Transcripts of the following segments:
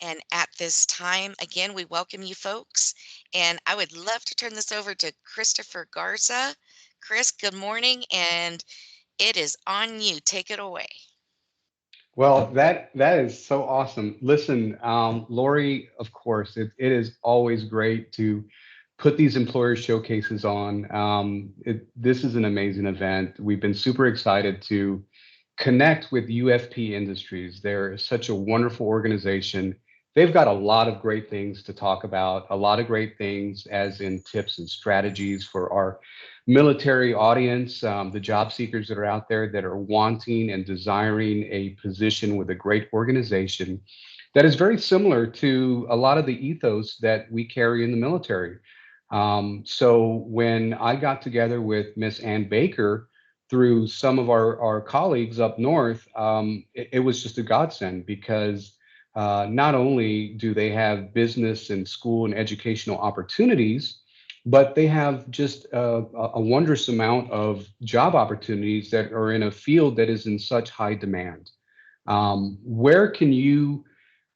And at this time, again, we welcome you folks. And I would love to turn this over to Christopher Garza. Chris, good morning. And it is on you. Take it away. Well, that is so awesome. Listen, Lori, of course, it is always great to put these employer showcases on. This is an amazing event. We've been super excited to connect with UFP Industries. They're such a wonderful organization. They've got a lot of great things to talk about, a lot of great things, as in tips and strategies for our military audience, the job seekers that are out there that are wanting and desiring a position with a great organization that is very similar to a lot of the ethos that we carry in the military. So when I got together with Miss Ann Baker through some of our colleagues up north, it was just a godsend because not only do they have business and school and educational opportunities, but they have just a wondrous amount of job opportunities that are in a field that is in such high demand. Where can you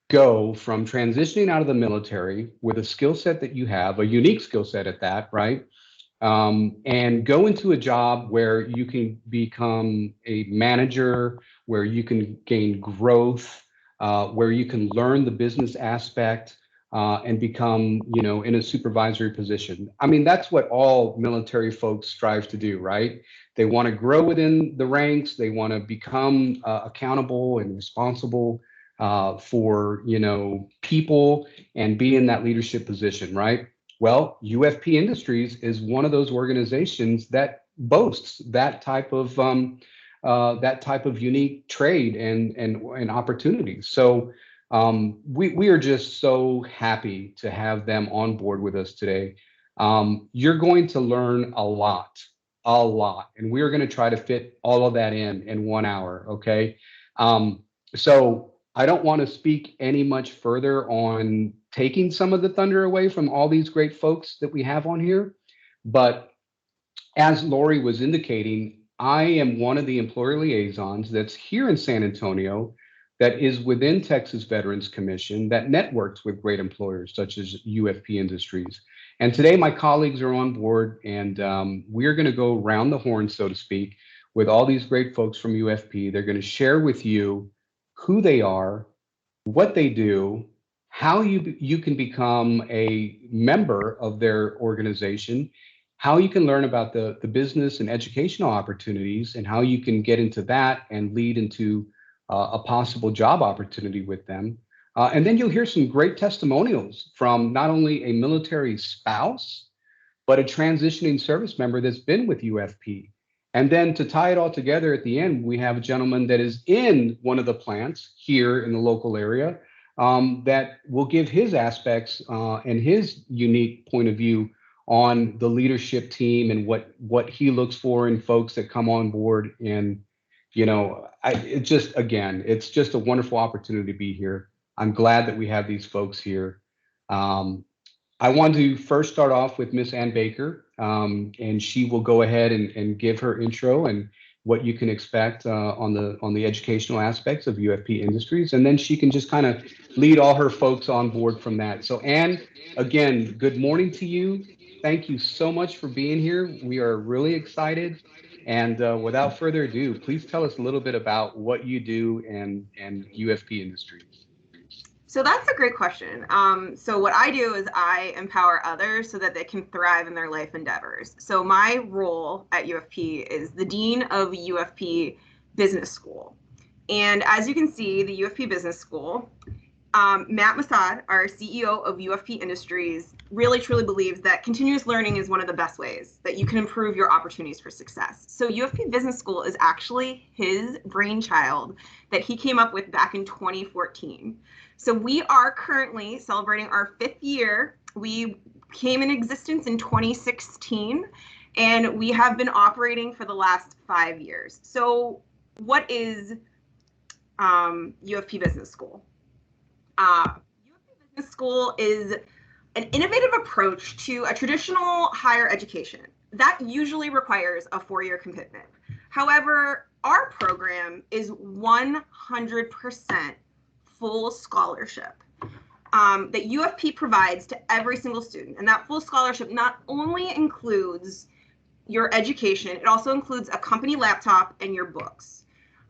go from transitioning out of the military with a skill set that you have, a unique skill set at that, right? And go into a job where you can become a manager, where you can gain growth, where you can learn the business aspect and become, in a supervisory position. I mean, that's what all military folks strive to do, right? They want to grow within the ranks. They want to become accountable and responsible for, people and be in that leadership position, right? Well, UFP Industries is one of those organizations that boasts that type of unique trade and opportunities. So we are just so happy to have them on board with us today. You're going to learn a lot, and we are going to try to fit all of that in 1 hour. Okay, so I don't want to speak any much further on taking some of the thunder away from all these great folks that we have on here. But as Lori was indicating, I am one of the employer liaisons that's here in San Antonio that is within Texas Veterans Commission that networks with great employers such as UFP Industries. And today my colleagues are on board and we're going to go round the horn, so to speak, with all these great folks from UFP. They're going to share with you who they are, what they do, how you can become a member of their organization, how you can learn about the business and educational opportunities, and how you can get into that and lead into a possible job opportunity with them. And then you'll hear some great testimonials from not only a military spouse, but a transitioning service member that's been with UFP. And then to tie it all together at the end, we have a gentleman that is in one of the plants here in the local area that will give his aspects and his unique point of view on the leadership team and what he looks for in folks that come on board. And it just again, it's just a wonderful opportunity to be here. I'm glad that we have these folks here. Um, I want to first start off with Miss Ann Baker, and she will go ahead and give her intro and what you can expect on the educational aspects of UFP Industries, and then she can just kind of lead all her folks on board from that. So, Ann, again, good morning to you. Thank you so much for being here. We are really excited. And without further ado, please tell us a little bit about what you do and UFP Industries. So that's a great question. So what I do is I empower others so that they can thrive in their life endeavors. So my role at UFP is the dean of UFP Business School. And as you can see, the UFP Business School, Matt Masad, our CEO of UFP Industries, really truly believes that continuous learning is one of the best ways that you can improve your opportunities for success. So UFP Business School is actually his brainchild that he came up with back in 2014. So we are currently celebrating our 5th year. We came in existence in 2016, and we have been operating for the last 5 years. So what is UFP Business School? UFP Business School is an innovative approach to a traditional higher education that usually requires a 4-year commitment. However, our program is 100% full scholarship. that UFP provides to every single student. And that full scholarship not only includes your education, it also includes a company laptop and your books.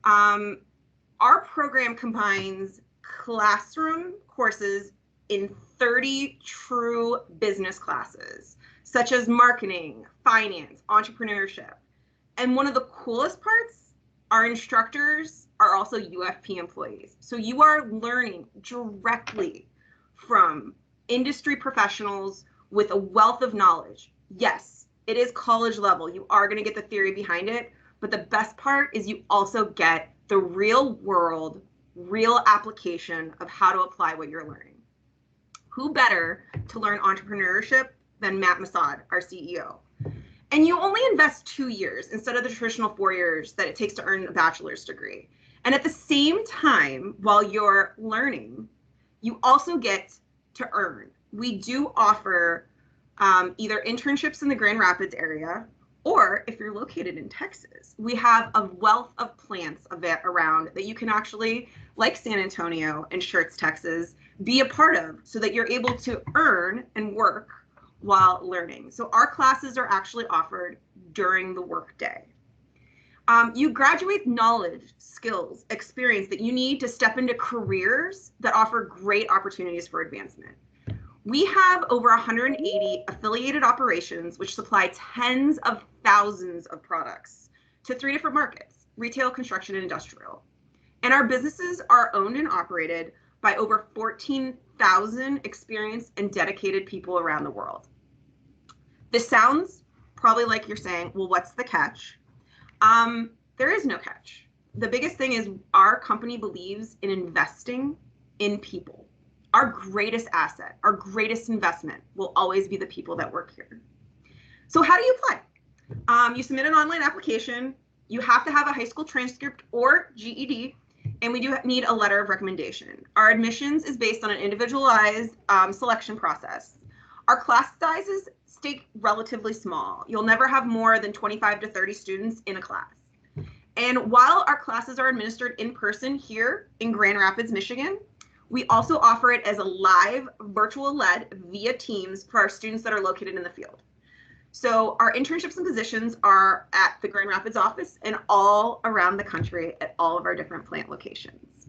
Our program combines classroom courses in 30 true business classes, such as marketing, finance, entrepreneurship. And one of the coolest parts, our instructors are also UFP employees. So you are learning directly from industry professionals with a wealth of knowledge. Yes, it is college level. You are going to get the theory behind it, but the best part is you also get the real world, real application of how to apply what you're learning. Who better to learn entrepreneurship than Matt Masad, our CEO? And you only invest 2 years instead of the traditional 4 years that it takes to earn a bachelor's degree. And at the same time, while you're learning, you also get to earn. We do offer either internships in the Grand Rapids area, or if you're located in Texas, we have a wealth of plants around that you can actually, like San Antonio and Schertz, Texas, be a part of so that you're able to earn and work while learning. So our classes are actually offered during the workday. You graduate knowledge, skills, experience that you need to step into careers that offer great opportunities for advancement. We have over 180 affiliated operations which supply tens of thousands of products to 3 different markets: retail, construction, and industrial. And our businesses are owned and operated by over 14,000 experienced and dedicated people around the world. This sounds probably like you're saying, well, what's the catch? There is no catch. The biggest thing is our company believes in investing in people. Our greatest asset, our greatest investment will always be the people that work here. So how do you apply? You submit an online application. You have to have a high school transcript or GED, and we do need a letter of recommendation. Our admissions is based on an individualized selection process. Our class sizes stay relatively small. You'll never have more than 25 to 30 students in a class. And while our classes are administered in person here in Grand Rapids, Michigan, we also offer it as a live virtual led via Teams for our students that are located in the field. So our internships and positions are at the Grand Rapids office and all around the country at all of our different plant locations.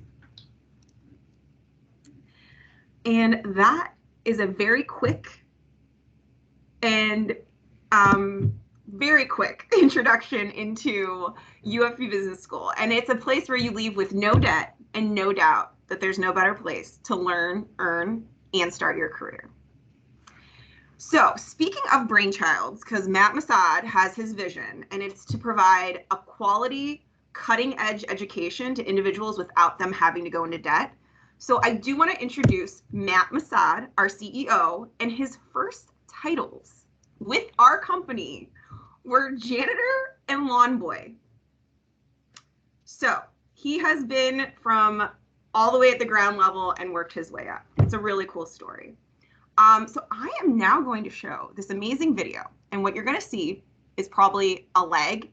And that is a very quick and very quick introduction into UFP Business School. And it's a place where you leave with no debt and no doubt that there's no better place to learn, earn, and start your career. So speaking of brainchilds, because Matt Masad has his vision, and it's to provide a quality, cutting edge education to individuals without them having to go into debt. So I do want to introduce Matt Masad, our CEO, and his first titles with our company were janitor and lawn boy. So he has been from all the way at the ground level and worked his way up. It's a really cool story. So I am now going to show this amazing video, and what you're going to see is probably a lag.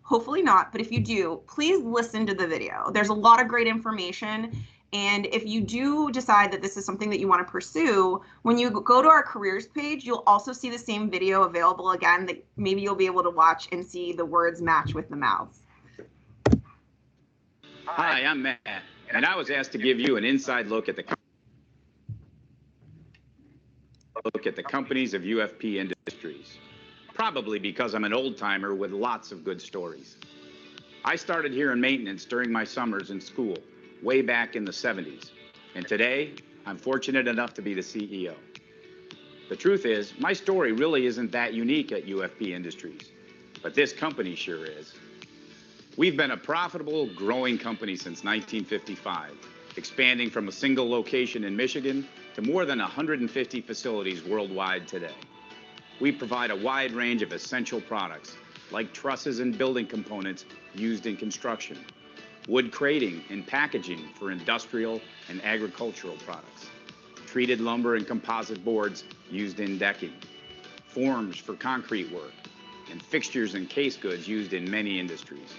Hopefully not, but if you do, please listen to the video. There's a lot of great information, and if you do decide that this is something that you want to pursue, when you go to our careers page, you'll also see the same video available again that maybe you'll be able to watch and see the words match with the mouths. Hi, I'm Matt, and I was asked to give you an inside look at the companies of UFP Industries, probably because I'm an old-timer with lots of good stories. I started here in maintenance during my summers in school, way back in the 70s, and today I'm fortunate enough to be the CEO. The truth is, my story really isn't that unique at UFP Industries, but this company sure is. We've been a profitable, growing company since 1955, expanding from a single location in Michigan to more than 150 facilities worldwide today. We provide a wide range of essential products, like trusses and building components used in construction, wood crating and packaging for industrial and agricultural products, treated lumber and composite boards used in decking, forms for concrete work, and fixtures and case goods used in many industries.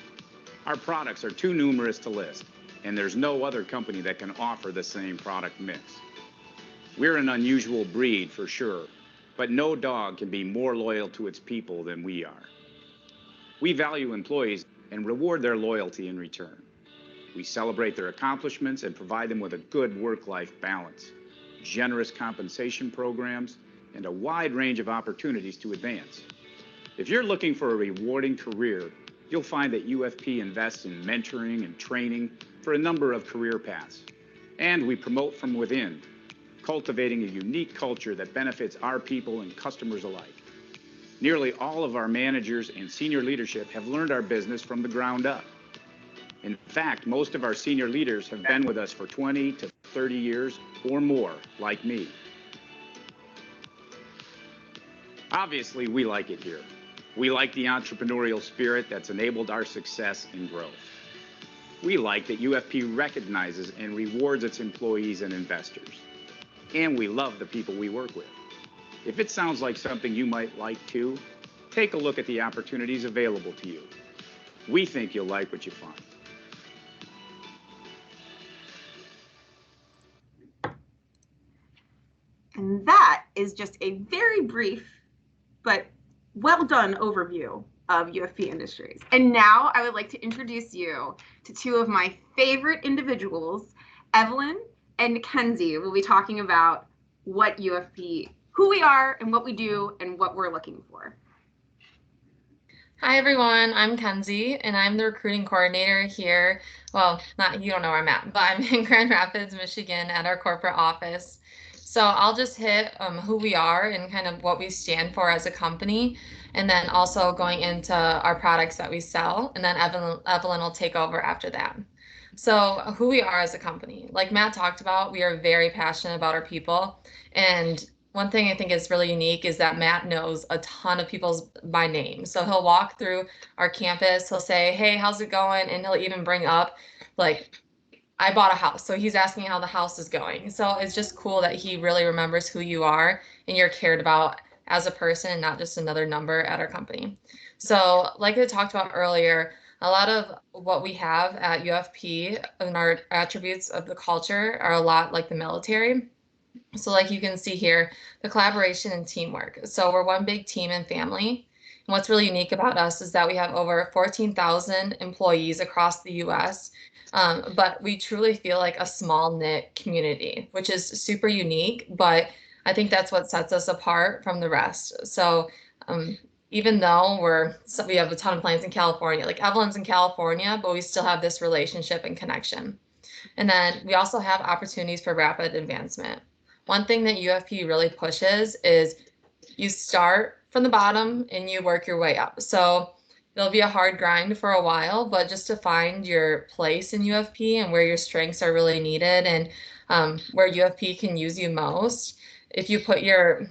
Our products are too numerous to list, and there's no other company that can offer the same product mix. We're an unusual breed for sure, but no dog can be more loyal to its people than we are. We value employees and reward their loyalty in return. We celebrate their accomplishments and provide them with a good work-life balance, generous compensation programs, and a wide range of opportunities to advance. If you're looking for a rewarding career, you'll find that UFP invests in mentoring and training for a number of career paths. And we promote from within, cultivating a unique culture that benefits our people and customers alike. Nearly all of our managers and senior leadership have learned our business from the ground up. In fact, most of our senior leaders have been with us for 20 to 30 years or more, like me. Obviously, we like it here. We like the entrepreneurial spirit that's enabled our success and growth. We like that UFP recognizes and rewards its employees and investors. And we love the people we work with. If it sounds like something you might like too, take a look at the opportunities available to you. We think you'll like what you find. And that is just a very brief but well done overview of UFP Industries. And now I would like to introduce you to two of my favorite individuals. Evelyn and Mackenzie will be talking about what UFP, who we are and what we do and what we're looking for. Hi everyone, I'm Kenzie and I'm the recruiting coordinator here. Well, you don't know where I'm at, but I'm in Grand Rapids, Michigan at our corporate office. So I'll just hit who we are and kind of what we stand for as a company, and then also going into our products that we sell, and then Evelyn will take over after that. So who we are as a company, like Matt talked about, we are very passionate about our people. And one thing I think is really unique is that Matt knows a ton of people's by name. So he'll walk through our campus, he'll say, hey, how's it going? And he'll even bring up, like, I bought a house. So he's asking how the house is going. So it's just cool that he really remembers who you are and you're cared about as a person and not just another number at our company. So like I talked about earlier, a lot of what we have at UFP and our attributes of the culture are a lot like the military. So like you can see here, the collaboration and teamwork. So we're one big team and family. And what's really unique about us is that we have over 14,000 employees across the US, but we truly feel like a small knit community, which is super unique, but I think that's what sets us apart from the rest. So even though we have a ton of plants in California, like Evelyn's in California, but we still have this relationship and connection. And then we also have opportunities for rapid advancement. One thing that UFP really pushes is you start from the bottom and you work your way up. So it'll be a hard grind for a while, but just to find your place in UFP and where your strengths are really needed and where UFP can use you most. If you put your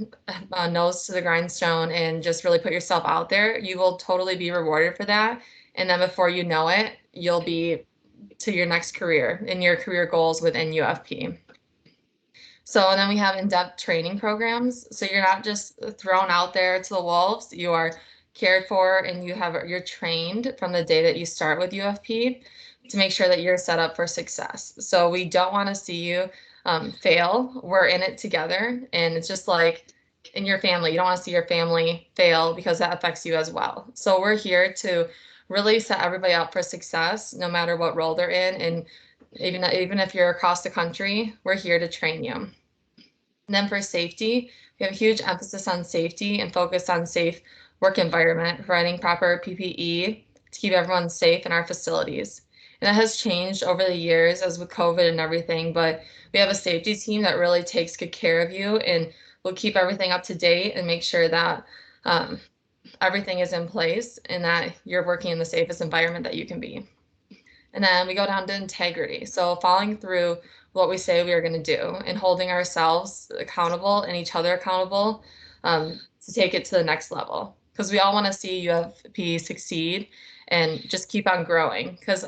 nose to the grindstone and just really put yourself out there, you will totally be rewarded for that. And then before you know it, you'll be to your next career and your career goals within UFP. So then we have in-depth training programs. So you're not just thrown out there to the wolves. You are cared for and you're trained from the day that you start with UFP to make sure that you're set up for success. So we don't want to see you fail. We're in it together. And it's just like in your family, you don't want to see your family fail because that affects you as well. So we're here to really set everybody up for success, no matter what role they're in. And even if you're across the country, we're here to train you. And then for safety, we have a huge emphasis on safety and focus on safe work environment, providing proper PPE to keep everyone safe in our facilities. And that has changed over the years as with COVID and everything, but we have a safety team that really takes good care of you and will keep everything up to date and make sure that everything is in place and that you're working in the safest environment that you can be. And then we go down to integrity. So following through what we say we are going to do and holding ourselves accountable and each other accountable to take it to the next level. Because we all want to see UFP succeed and just keep on growing. Because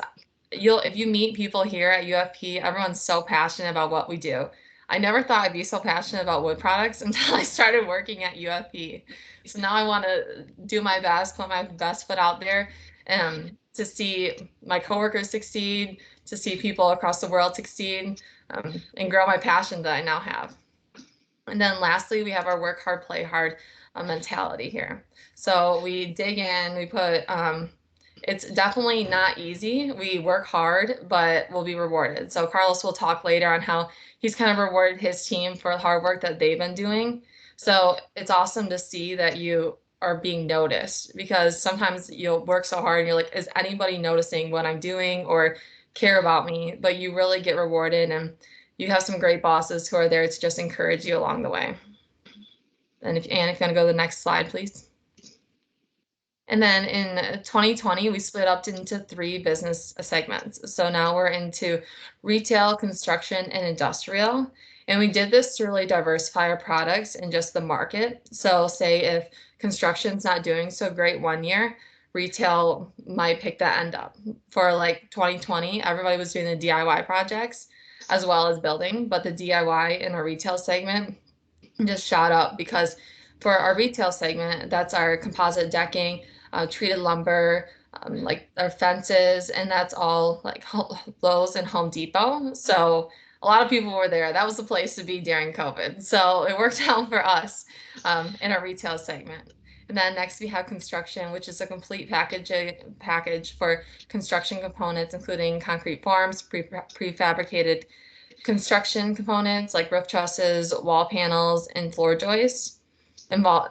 if you meet people here at UFP, everyone's so passionate about what we do. I never thought I'd be so passionate about wood products until I started working at UFP. So now I want to do my best, put my best foot out there, to see my coworkers succeed, to see people across the world succeed, and grow my passion that I now have. And then lastly, we have our work hard, play hard mentality here. So we dig in, we put, it's definitely not easy. We work hard, but we'll be rewarded. So Carlos will talk later on how he's kind of rewarded his team for the hard work that they've been doing. So it's awesome to see that you are being noticed, because sometimes you'll work so hard and you're like, is anybody noticing what I'm doing or care about me? But you really get rewarded, and you have some great bosses who are there to just encourage you along the way. And if you want to go to the next slide, please. And then in 2020, we split up into 3 business segments. So now we're into retail, construction, and industrial. And we did this to really diversify our products and just the market. So say if construction's not doing so great one year, retail might pick that end up. For like 2020, everybody was doing the DIY projects as well as building, but the DIY in our retail segment just shot up, because for our retail segment, that's our composite decking, treated lumber, like our fences, and that's all like Lowe's and Home Depot. So a lot of people were there. That was the place to be during COVID. So it worked out for us in our retail segment. And then next we have construction, which is a complete package for construction components, including concrete forms, prefabricated construction components like roof trusses, wall panels, and floor joists.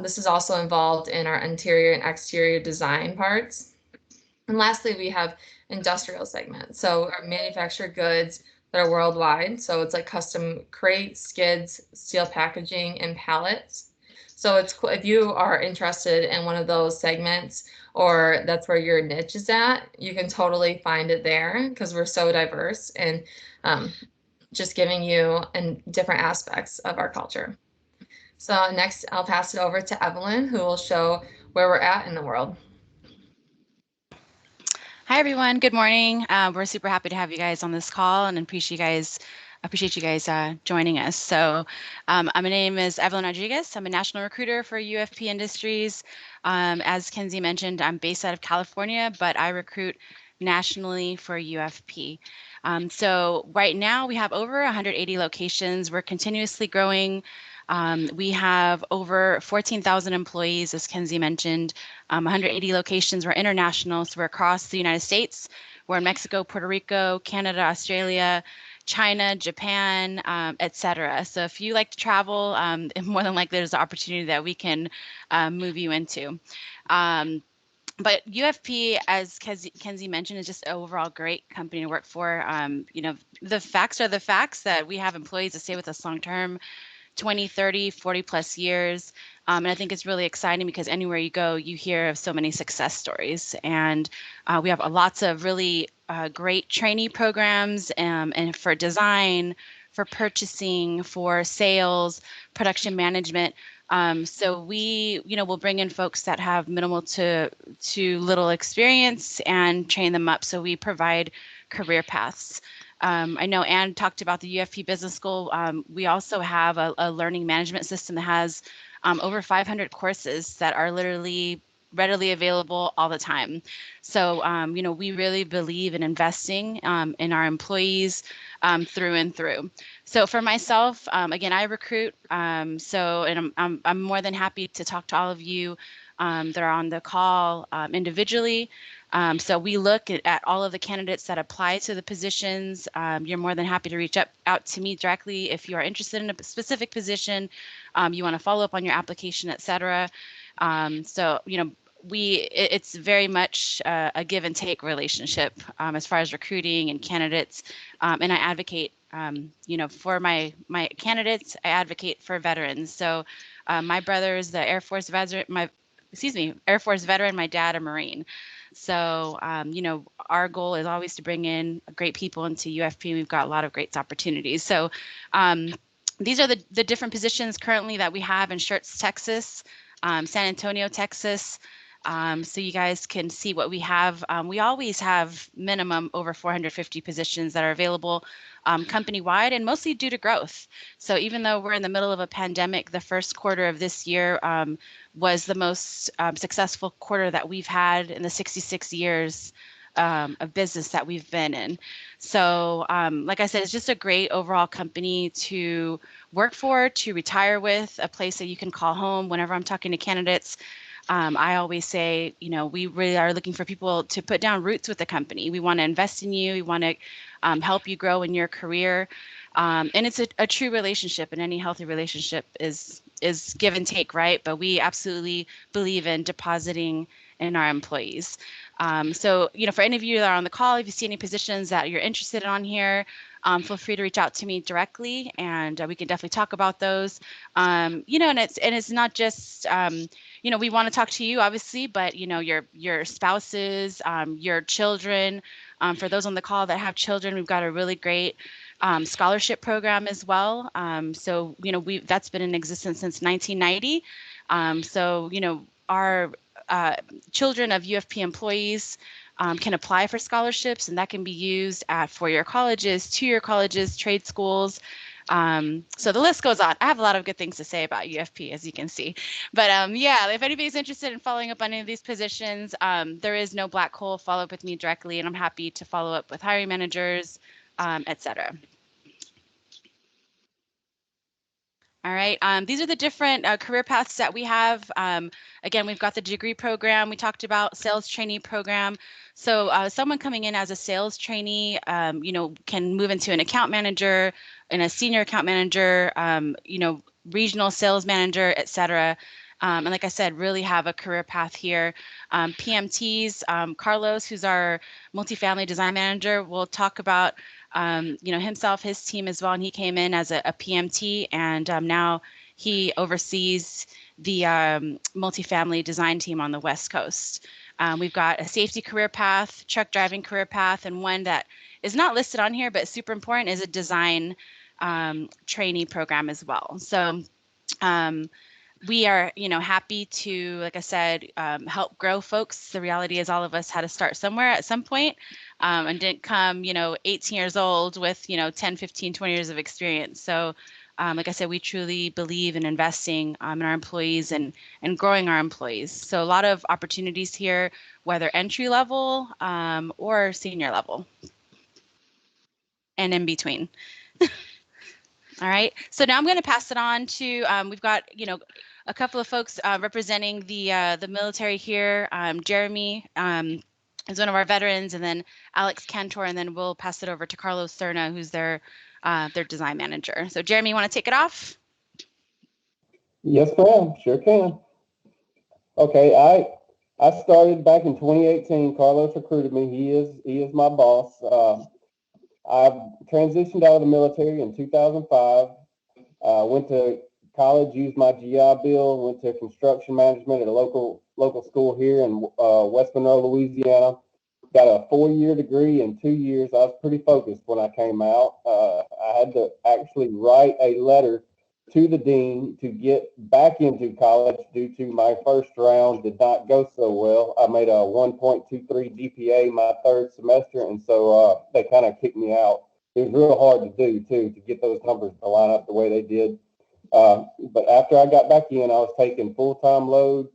This is also involved in our interior and exterior design parts. And lastly, we have industrial segment. So our manufactured goods that are worldwide. So it's like custom crates, skids, steel packaging, and pallets. So it's cool if you are interested in one of those segments, or that's where your niche is at, you can totally find it there, because we're so diverse and just giving you in different aspects of our culture. So next, I'll pass it over to Evelyn, who will show where we're at in the world. Hi, everyone. Good morning. We're super happy to have you guys on this call, and appreciate you guys joining us. So my name is Evelyn Rodriguez. I'm a national recruiter for UFP Industries. As Kenzie mentioned, I'm based out of California, but I recruit nationally for UFP. So right now we have over 180 locations. We're continuously growing. We have over 14,000 employees, as Kenzie mentioned, 180 locations. We're international, so we're across the United States. We're in Mexico, Puerto Rico, Canada, Australia, China, Japan, etc. So if you like to travel, more than likely there's an opportunity that we can move you into. But UFP, as Kenzie mentioned, is just an overall great company to work for. The facts are the facts that we have employees that stay with us long term, 20, 30, 40 plus years. And I think it's really exciting because anywhere you go, you hear of so many success stories. And we have lots of really great trainee programs and for design, for purchasing, for sales, production management. So we, we'll bring in folks that have minimal to little experience and train them up. So we provide career paths. I know Anne talked about the UFP Business School. We also have a learning management system that has over 500 courses that are literally readily available all the time. So, we really believe in investing in our employees through and through. So for myself, again, I recruit. And I'm more than happy to talk to all of you that are on the call individually. So we look at all of the candidates that apply to the positions. You're more than happy to reach out to me directly if you are interested in a specific position, you want to follow up on your application, et cetera. It's very much a give and take relationship as far as recruiting and candidates. And I advocate, for my candidates, I advocate for veterans. So my brother is the Air Force veteran, Air Force veteran, my dad a Marine. So, our goal is always to bring in great people into UFP. We've got a lot of great opportunities. So these are the different positions currently that we have in Schertz, Texas, San Antonio, Texas. So you guys can see what we have. We always have minimum over 450 positions that are available company-wide, and mostly due to growth. So even though we're in the middle of a pandemic, the first quarter of this year was the most successful quarter that we've had in the 66 years of business that we've been in. So, like I said, it's just a great overall company to work for, to retire with, a place that you can call home. Whenever I'm talking to candidates, I always say, we really are looking for people to put down roots with the company. We want to invest in you. We want to help you grow in your career. And it's a true relationship, and any healthy relationship is give and take, right? But we absolutely believe in depositing in our employees. So, for any of you that are on the call, if you see any positions that you're interested in on here, feel free to reach out to me directly, and we can definitely talk about those. And it's not just we want to talk to you, obviously, but your spouses, your children. For those on the call that have children, we've got a really great scholarship program as well. So that's been in existence since 1990. So our children of UFP employees can apply for scholarships, and that can be used at four-year colleges, two-year colleges, trade schools. So the list goes on. I have a lot of good things to say about UFP, as you can see. But yeah, if anybody's interested in following up on any of these positions, there is no black hole. Follow up with me directly, and I'm happy to follow up with hiring managers, etc. All right. These are the different career paths that we have. Again, we've got the degree program. We talked about sales trainee program. So someone coming in as a sales trainee, can move into an account manager and a senior account manager, regional sales manager, et cetera. And like I said, really have a career path here. PMTs, Carlos, who's our multifamily design manager, will talk about himself, his team as well. And he came in as a PMT, and now he oversees the multifamily design team on the West Coast. We've got a safety career path, truck driving career path, and one that is not listed on here, but super important, is a design trainee program as well. So we are, happy to, like I said, help grow folks. The reality is all of us had to start somewhere at some point, and didn't come, 18 years old with, 10, 15, 20 years of experience. So like I said, we truly believe in investing in our employees and growing our employees. So a lot of opportunities here, whether entry level or senior level and in between. All right. So now I'm going to pass it on to, we've got, a couple of folks representing the military here. Jeremy is one of our veterans, and then Alex Cantor, and then we'll pass it over to Carlos Cerna, who's their design manager. So Jeremy, you want to take it off? Yes, ma'am. Sure can. Okay, I started back in 2018. Carlos recruited me. He is my boss. I transitioned out of the military in 2005. Went to college, used my GI Bill, went to construction management at a local school here in West Monroe, Louisiana. Got a 4-year degree in 2 years. I was pretty focused when I came out. I had to actually write a letter to the dean to get back into college due to my first round did not go so well. I made a 1.23 GPA my third semester, and so they kind of kicked me out. It was real hard to do, too, to get those numbers to line up the way they did. But after I got back in, I was taking full-time load,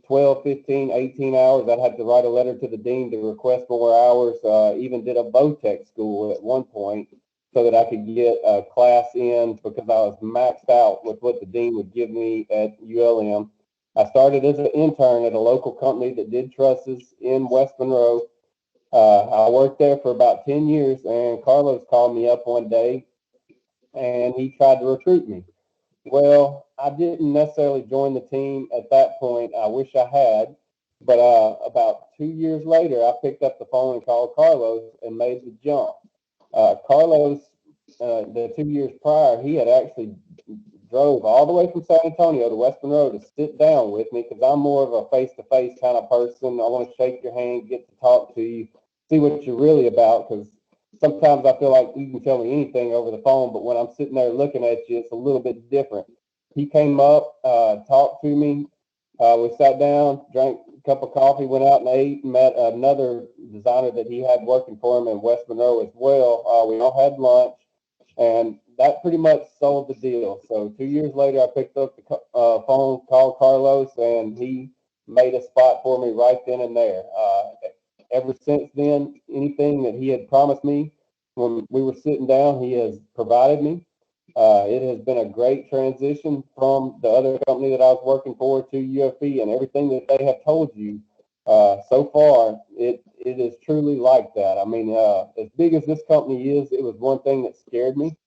12, 15, 18 hours. I'd have to write a letter to the dean to request more hours. Even did a VOTEC school at one point so that I could get a class in because I was maxed out with what the dean would give me at ULM. I started as an intern at a local company that did trusses in West Monroe. I worked there for about 10 years, and Carlos called me up one day, and he tried to recruit me. Well, I didn't necessarily join the team at that point. I wish I had. But about 2 years later, I picked up the phone and called Carlos and made the jump. Carlos, the 2 years prior, he had actually drove all the way from San Antonio to West Monroe to sit down with me because I'm more of a face-to-face kind of person. I want to shake your hand, get to talk to you, see what you're really about, because sometimes I feel like you can tell me anything over the phone, but when I'm sitting there looking at you, it's a little bit different. He came up, talked to me. We sat down, drank a cup of coffee, went out and ate, met another designer that he had working for him in West Monroe as well. We all had lunch, and that pretty much sold the deal. So 2 years later, I picked up the phone, called Carlos, and he made a spot for me right then and there. ever since then, anything that he had promised me when we were sitting down, he has provided me. It has been a great transition from the other company that I was working for to UFP, and everything that they have told you so far, it is truly like that. I mean, as big as this company is, it was one thing that scared me.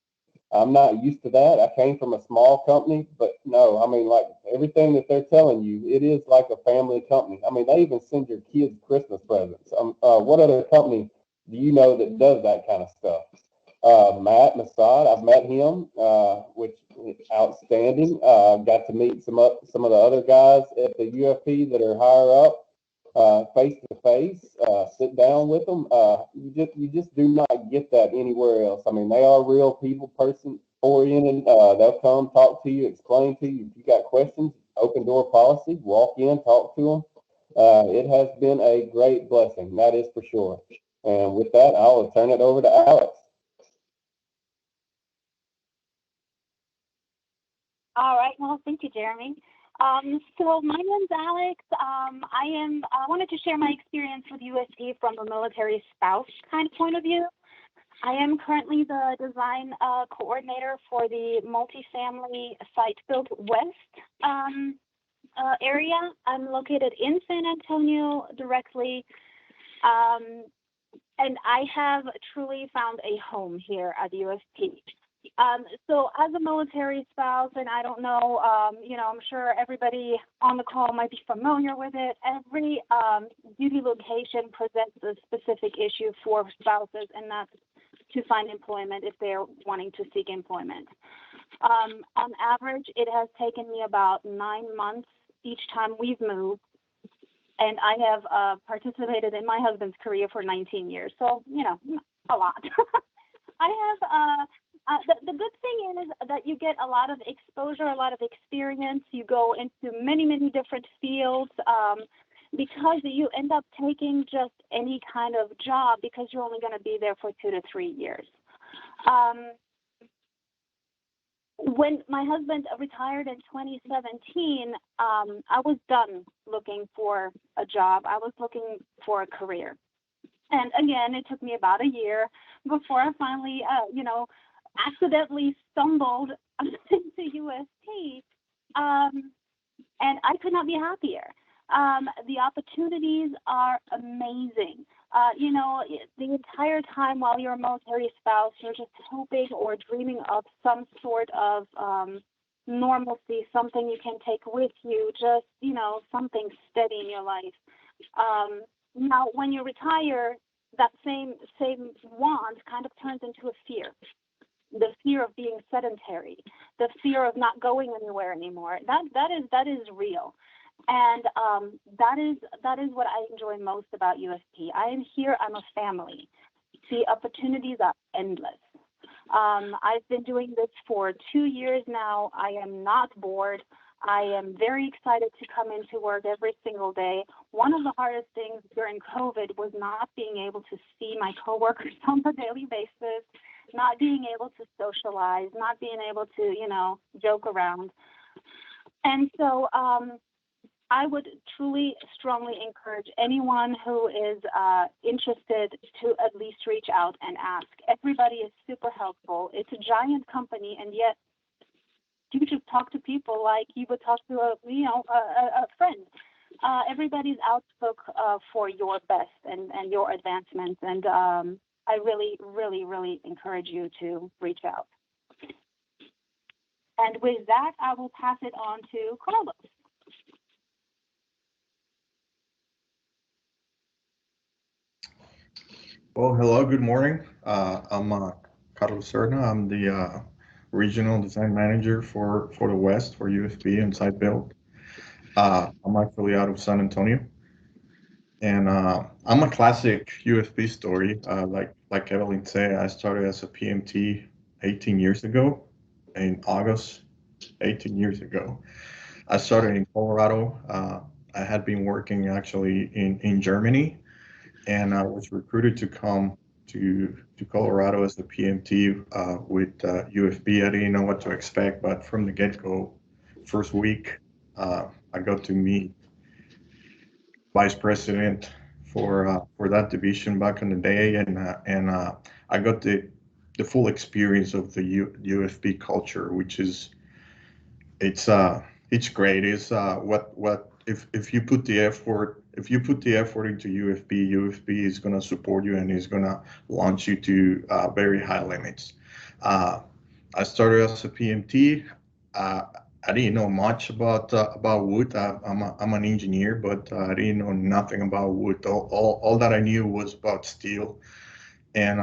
I'm not used to that. I came from a small company, but no, I mean, like everything that they're telling you, it is like a family company. I mean, they even send your kids Christmas presents. What other company do you know that does that kind of stuff? Matt Masad, I've met him, which is outstanding. Got to meet some of the other guys at the UFP that are higher up, face to face, sit down with them. You just do not get that anywhere else. I mean, they are real people, person oriented. They'll come talk to you, explain to you. If you got questions, open door policy, walk in, talk to them. It has been a great blessing, that is for sure. And with that, I'll turn it over to Alex. All right. Well, thank you, Jeremy. So my name's Alex. I wanted to share my experience with USP from a military spouse kind of point of view. I am currently the design coordinator for the multifamily site built west area. I'm located in San Antonio directly. And I have truly found a home here at USP. So as a military spouse, and I don't know, I'm sure everybody on the call might be familiar with it. Every duty location presents a specific issue for spouses, and that's to find employment if they're wanting to seek employment. On average, it has taken me about 9 months each time we've moved. And I have participated in my husband's career for 19 years. So, a lot. I have, the good thing is that you get a lot of exposure, a lot of experience. You go into many, many different fields because you end up taking just any kind of job because you're only going to be there for 2 to 3 years. When my husband retired in 2017, I was done looking for a job. I was looking for a career. And again, it took me about a year before I finally, accidentally stumbled into USP. And I could not be happier. The opportunities are amazing. The entire time while you're a military spouse, you're just hoping or dreaming of some sort of normalcy, something you can take with you, just, something steady in your life. Now, when you retire, that same want kind of turns into a fear. The fear of being sedentary, the fear of not going anywhere anymore. That is real. And that is what I enjoy most about USP. I am here. I'm a family. The opportunities are endless. I've been doing this for 2 years now. I am not bored. I am very excited to come into work every single day. One of the hardest things during COVID was not being able to see my coworkers on a daily basis, not being able to socialize, not being able to, joke around. And so I would truly, strongly encourage anyone who is interested to at least reach out and ask. Everybody is super helpful. It's a giant company, and yet you just talk to people like you would talk to a friend. Everybody's outspoke for your best and your advancements, and I really, really, really encourage you to reach out. And with that, I will pass it on to Carlos. Well, hello, good morning. I'm Carlos Serna. I'm the regional design manager for the West for UFP and Site Build. I'm actually out of San Antonio, and I'm a classic UFP story. Like Evelyn said, I started as a PMT 18 years ago, in August, 18 years ago. I started in Colorado. I had been working actually in Germany, and I was recruited to come to Colorado as the PMT with UFP. I didn't know what to expect, but from the get-go, first week, I got to meet Vice President for that division back in the day, and I got the full experience of the UFP culture, which is it's it's great. It's what if you put the effort, if you put the effort into UFP is gonna support you and is gonna launch you to very high limits. Uh, I started as a PMT. Uh, I didn't know much about wood. I'm an engineer, but I didn't know nothing about wood. All that I knew was about steel, and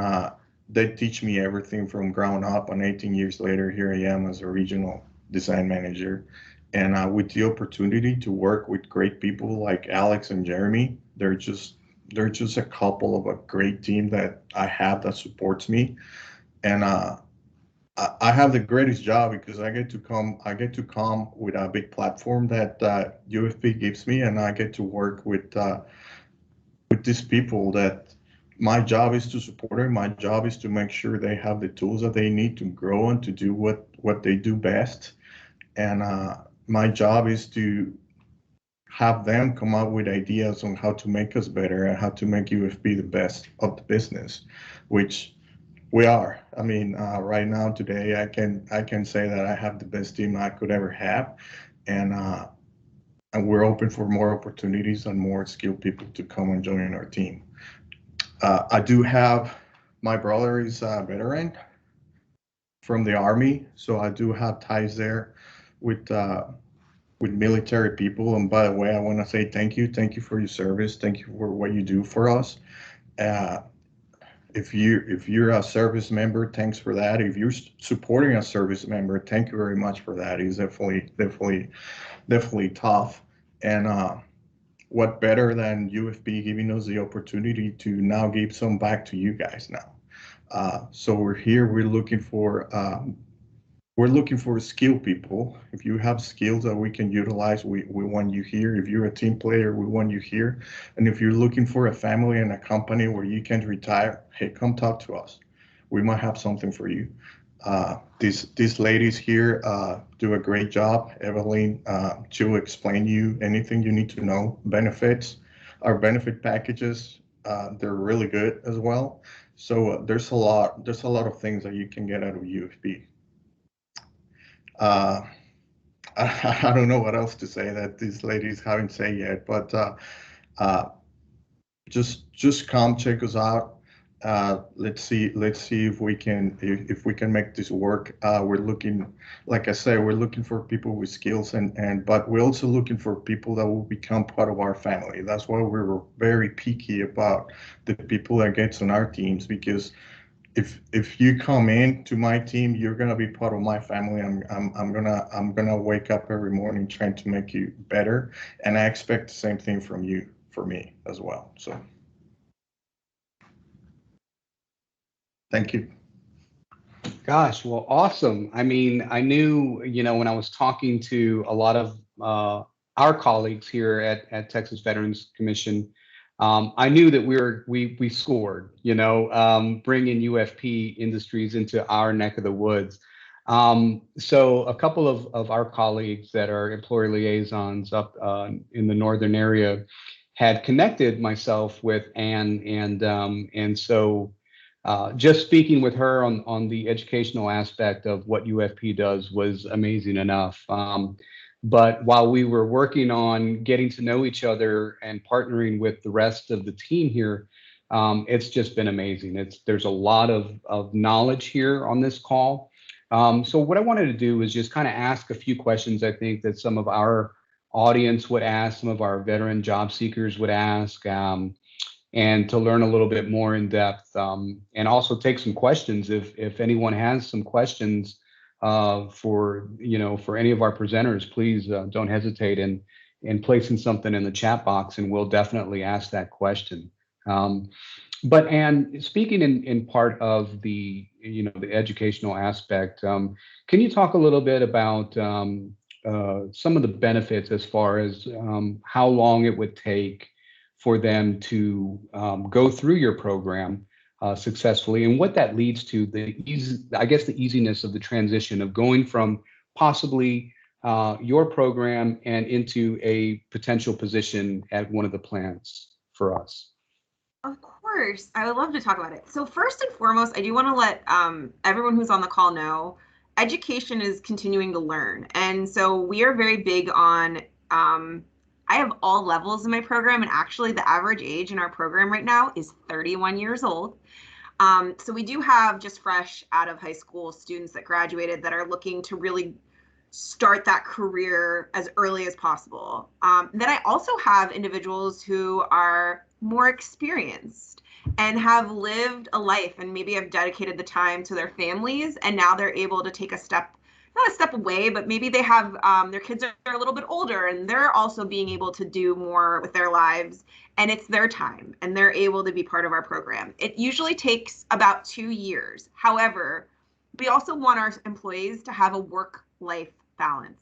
they teach me everything from ground up. And 18 years later, here I am as a regional design manager, and with the opportunity to work with great people like Alex and Jeremy. They're just a couple of a great team that I have that supports me, and I have the greatest job because I get to come with a big platform that UFP gives me, and I get to work with these people that my job is to support them. My job is to make sure they have the tools that they need to grow and to do what they do best. And my job is to have them come up with ideas on how to make us better and how to make UFP the best of the business, which we are. I mean, right now today, I can say that I have the best team I could ever have, and we're open for more opportunities and more skilled people to come and join our team. I do have my brother is a veteran from the Army, so I do have ties there with military people. And by the way, I want to say thank you for your service, thank you for what you do for us. Uh, if you're a service member, thanks for that. If you're supporting a service member, thank you very much for that. It's definitely tough. And what better than UFP giving us the opportunity to now give some back to you guys now. So we're here. We're looking for skilled people. If you have skills that we can utilize, we want you here. If you're a team player, we want you here. And if you're looking for a family and a company where you can retire, hey, come talk to us. We might have something for you. These ladies here do a great job. Evelyn, she'll explain you anything you need to know. Benefits, our benefit packages, they're really good as well. So there's a lot of things that you can get out of UFP. Uh, I don't know what else to say that these ladies haven't said yet, but uh, just come check us out. Let's see if we can make this work. We're looking, like I said, we're looking for people with skills, but we're also looking for people that will become part of our family. That's why we were very picky about the people that gets on our teams, because if you come in to my team, you're gonna be part of my family. I'm gonna wake up every morning trying to make you better, and I expect the same thing from you for me as well. So thank you. Gosh, well, awesome. I mean, I knew, when I was talking to a lot of our colleagues here at Texas Veterans Commission, I knew that we scored, bringing UFP Industries into our neck of the woods. So a couple of our colleagues that are employee liaisons up in the northern area had connected myself with Anne, and so just speaking with her on the educational aspect of what UFP does was amazing enough. But while we were working on getting to know each other and partnering with the rest of the team here, it's just been amazing. There's a lot of knowledge here on this call. So what I wanted to do is just kind of ask a few questions I think that some of our audience would ask, some of our veteran job seekers would ask. And to learn a little bit more in depth, and also take some questions if anyone has some questions for any of our presenters. Please don't hesitate in placing something in the chat box, and we'll definitely ask that question. But Anne, speaking in part of the the educational aspect, can you talk a little bit about some of the benefits as far as how long it would take for them to go through your program successfully, and what that leads to, the easiness of the transition of going from possibly your program and into a potential position at one of the plants for us? course. I would love to talk about it. So first and foremost, I do want to let everyone who's on the call know education is continuing to learn. And so we are very big on, I have all levels in my program, and actually the average age in our program right now is 31 years old. So we do have just fresh out of high school students that graduated that are looking to really start that career as early as possible. Then I also have individuals who are more experienced and have lived a life and maybe have dedicated the time to their families, and now they're able to take a step, not a step away, but maybe they have their kids are a little bit older and they're also being able to do more with their lives, and it's their time and they're able to be part of our program. It usually takes about 2 years. However, we also want our employees to have a work-life balance.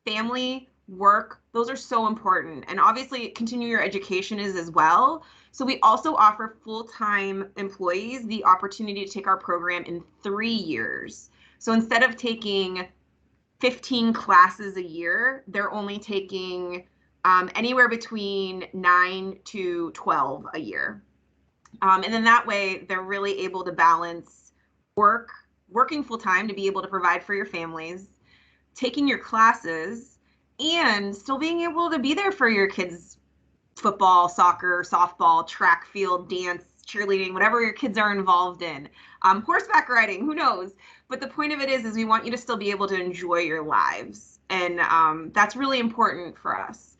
Family, work, those are so important. And obviously continue your education is as well. So we also offer full-time employees the opportunity to take our program in 3 years. So instead of taking 15 classes a year, they're only taking anywhere between 9 to 12 a year. And then that way they're really able to balance working full-time to be able to provide for your families, taking your classes, and still being able to be there for your kids' football, soccer, softball, track field, dance, cheerleading, whatever your kids are involved in, horseback riding, who knows? But the point of it is we want you to still be able to enjoy your lives. And that's really important for us.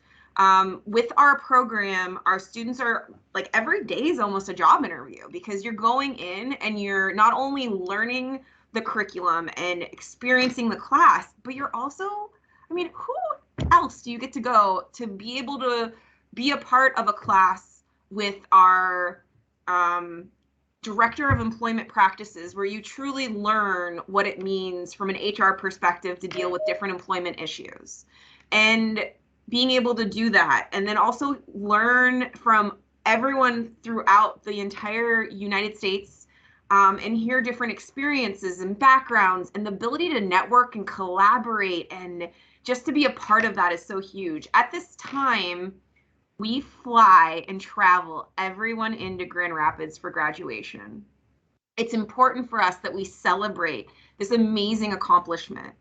With our program, our students are like, every day is almost a job interview, because you're going in and you're not only learning the curriculum and experiencing the class, but you're also, I mean, who else do you get to go to be able to be a part of a class with our director of employment practices, where you truly learn what it means from an HR perspective to deal with different employment issues, and being able to do that, and then also learn from everyone throughout the entire United States, and hear different experiences and backgrounds, and the ability to network and collaborate and just to be a part of that is so huge. At this time, we fly and travel everyone into Grand Rapids for graduation. It's important for us that we celebrate this amazing accomplishment.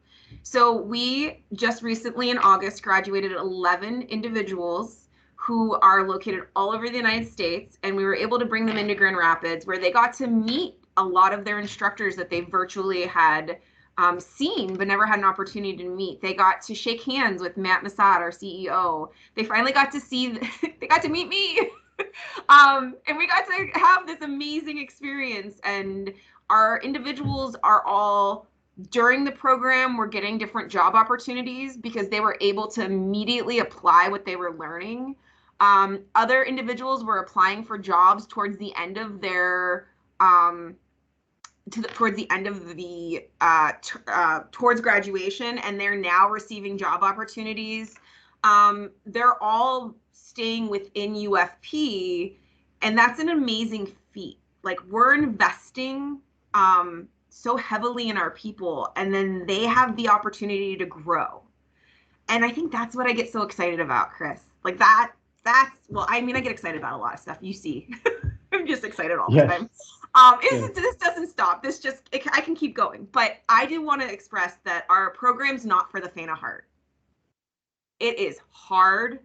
So we just recently in August graduated 11 individuals who are located all over the United States, and we were able to bring them into Grand Rapids, where they got to meet a lot of their instructors that they virtually had seen but never had an opportunity to meet. They got to shake hands with Matt Massad, our CEO. They finally got to see, they got to meet me. And we got to have this amazing experience. And our individuals are all, during the program, we're getting different job opportunities because they were able to immediately apply what they were learning. Other individuals were applying for jobs towards the end of their towards the end of the towards graduation, and they're now receiving job opportunities. They're all staying within UFP, and that's an amazing feat. Like, we're investing so heavily in our people, and then they have the opportunity to grow. And I think that's what I get so excited about, Chris. Like that's, well, I mean, I get excited about a lot of stuff. You see, I'm just excited all the time. This doesn't stop. This just, I can keep going. But I do want to express that our program's not for the faint of heart. It is hard.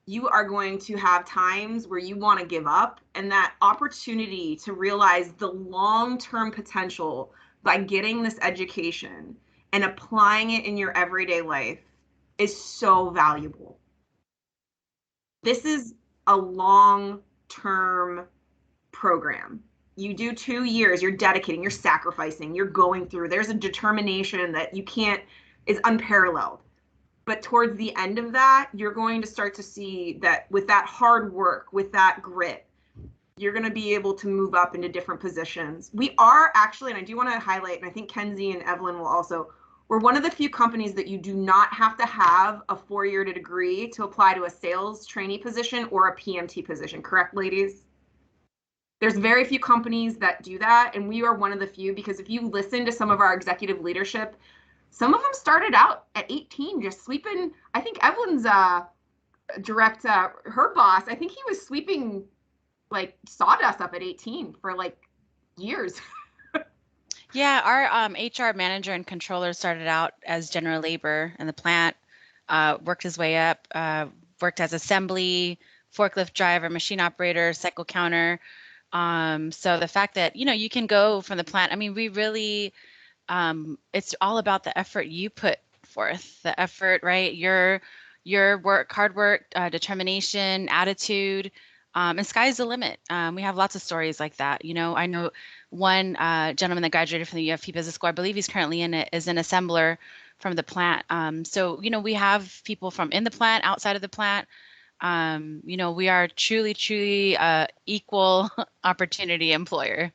You are going to have times where you want to give up, and that opportunity to realize the long-term potential by getting this education and applying it in your everyday life is so valuable. This is a long-term program. You do 2 years, you're dedicating, you're sacrificing, you're going through, there's a determination that you can't, is unparalleled. But towards the end of that, you're going to start to see that with that hard work, with that grit, you're going to be able to move up into different positions. We are actually, and I do want to highlight, and I think Kenzie and Evelyn will also, we're one of the few companies that you do not have to have a 4-year degree to apply to a sales trainee position or a PMT position. Correct, ladies? There's very few companies that do that, and we are one of the few, because if you listen to some of our executive leadership, some of them started out at 18 just sweeping. I think Evelyn's her boss, I think he was sweeping like sawdust up at 18 for like years. Yeah, our HR manager and controller started out as general labor in the plant, worked his way up, worked as assembly, forklift driver, machine operator, cycle counter. So the fact that, you can go from the plant, I mean, we really, it's all about the effort you put forth, the effort, right? Your work, hard work, determination, attitude, and sky's the limit. We have lots of stories like that. I know one gentleman that graduated from the UFP Business School, I believe he's currently in it, is an assembler from the plant. So, we have people from in the plant, outside of the plant. We are truly, truly equal opportunity employer.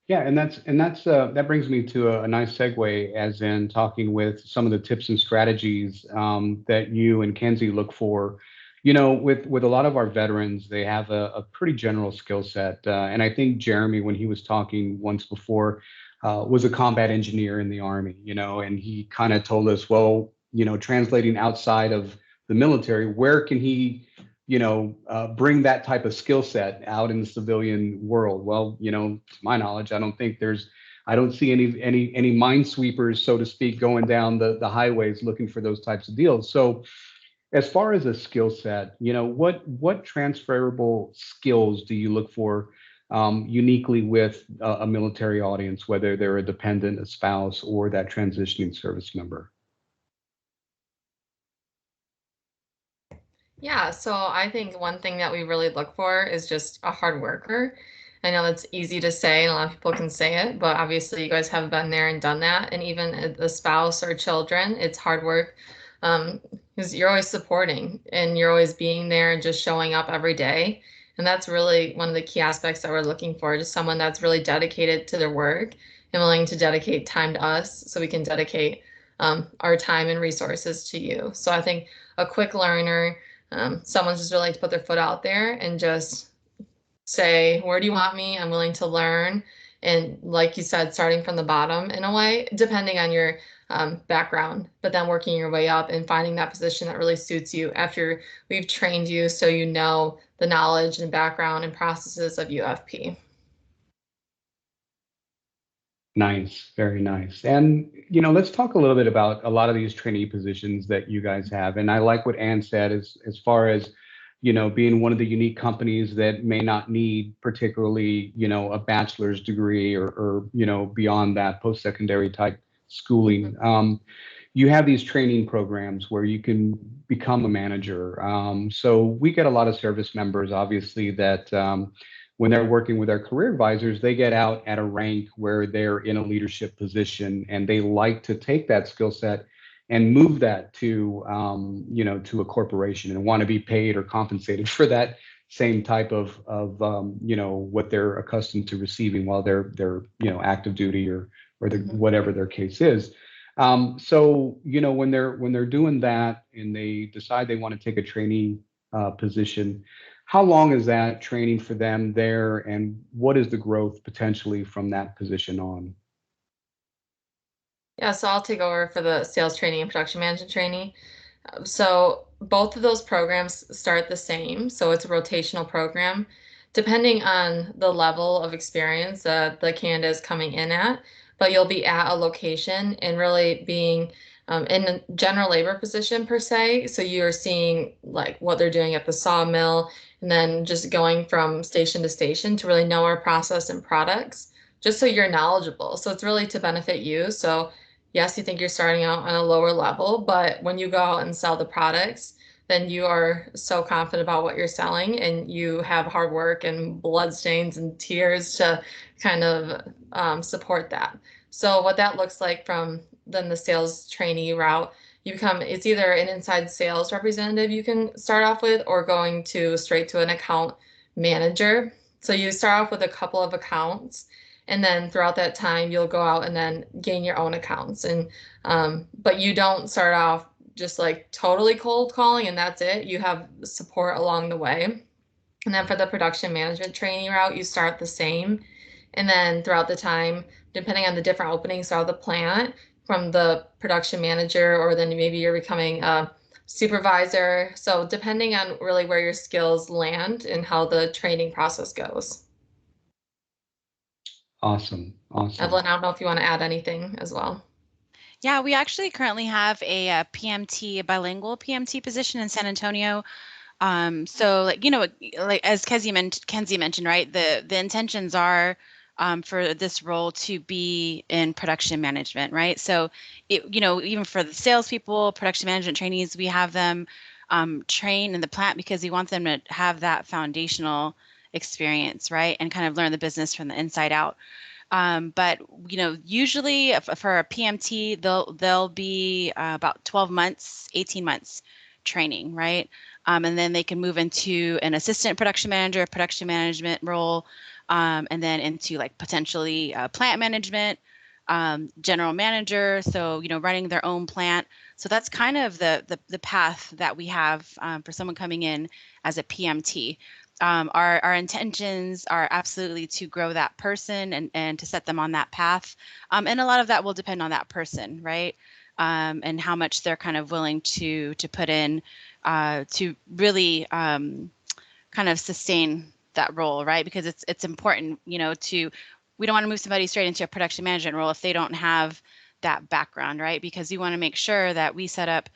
Yeah, and that's that brings me to a nice segue, as in talking with some of the tips and strategies that you and Kenzie look for. With a lot of our veterans, they have a pretty general skill set, and I think Jeremy, when he was talking once before, was a combat engineer in the Army. And he kind of told us, well, translating outside of the military, where can he bring that type of skill set out in the civilian world? Well, to my knowledge, I don't see any minesweepers, so to speak, going down the highways looking for those types of deals. So as far as a skill set, what transferable skills do you look for uniquely with a military audience, whether they're a dependent, a spouse, or that transitioning service member? Yeah, so I think one thing that we really look for is just a hard worker. I know it's easy to say, and a lot of people can say it, but obviously you guys have been there and done that. And even the spouse or children, it's hard work, because you're always supporting and you're always being there and just showing up every day. And that's really one of the key aspects that we're looking for, just someone that's really dedicated to their work and willing to dedicate time to us so we can dedicate our time and resources to you. So I think a quick learner, someone's just willing to put their foot out there and just say, where do you want me? I'm willing to learn. And like you said, starting from the bottom in a way, depending on your background, but then working your way up and finding that position that really suits you after we've trained you so you know the knowledge and background and processes of UFP. Nice, very nice. And let's talk a little bit about a lot of these trainee positions that you guys have. And I like what Ann said as far as being one of the unique companies that may not need particularly a bachelor's degree or beyond that post-secondary type schooling. You have these training programs where you can become a manager. So we get a lot of service members, obviously, that when they're working with our career advisors, they get out at a rank where they're in a leadership position, and they like to take that skill set and move that to to a corporation and want to be paid or compensated for that same type of what they're accustomed to receiving while they're active duty or whatever their case is. So when they're doing that and they decide they want to take a trainee position, how long is that training for them there, and what is the growth potentially from that position on? Yeah, so I'll take over for the sales training and production management training. So both of those programs start the same. So it's a rotational program. Depending on the level of experience that the candidate is coming in at, but you'll be at a location and really being in a general labor position per se. So you're seeing like what they're doing at the sawmill and then just going from station to station to really know our process and products, just so you're knowledgeable. So it's really to benefit you. So yes, you think you're starting out on a lower level, but when you go out and sell the products, then you are so confident about what you're selling and you have hard work and blood stains and tears to kind of support that. So what that looks like from then the sales trainee route, it's either an inside sales representative you can start off with or going to straight to an account manager. So you start off with a couple of accounts, and then throughout that time you'll go out and then gain your own accounts. And but you don't start off just like totally cold calling and that's it. You have support along the way. And then for the production management training route, you start the same. And then throughout the time, depending on the different openings throughout the plant, from the production manager, or then maybe you're becoming a supervisor. So depending on really where your skills land and how the training process goes. Awesome. Awesome. Evelyn, I don't know if you want to add anything as well. Yeah, we actually currently have a PMT, a bilingual PMT position in San Antonio. So like, like as Kenzie mentioned, right, the intentions are for this role to be in production management, right? So even for the salespeople, production management trainees, we have them train in the plant because we want them to have that foundational experience, right? And kind of learn the business from the inside out. But usually for a PMT, they'll be about 12 months, 18 months training, right? And then they can move into an assistant production manager, production management role, and then into like potentially plant management, general manager. So running their own plant. So that's kind of the path that we have for someone coming in as a PMT. Our intentions are absolutely to grow that person and to set them on that path. And a lot of that will depend on that person, right? And how much they're kind of willing to put in to really kind of sustain that role, right? Because it's important, we don't want to move somebody straight into a production management role if they don't have that background, right? Because we want to make sure that we set up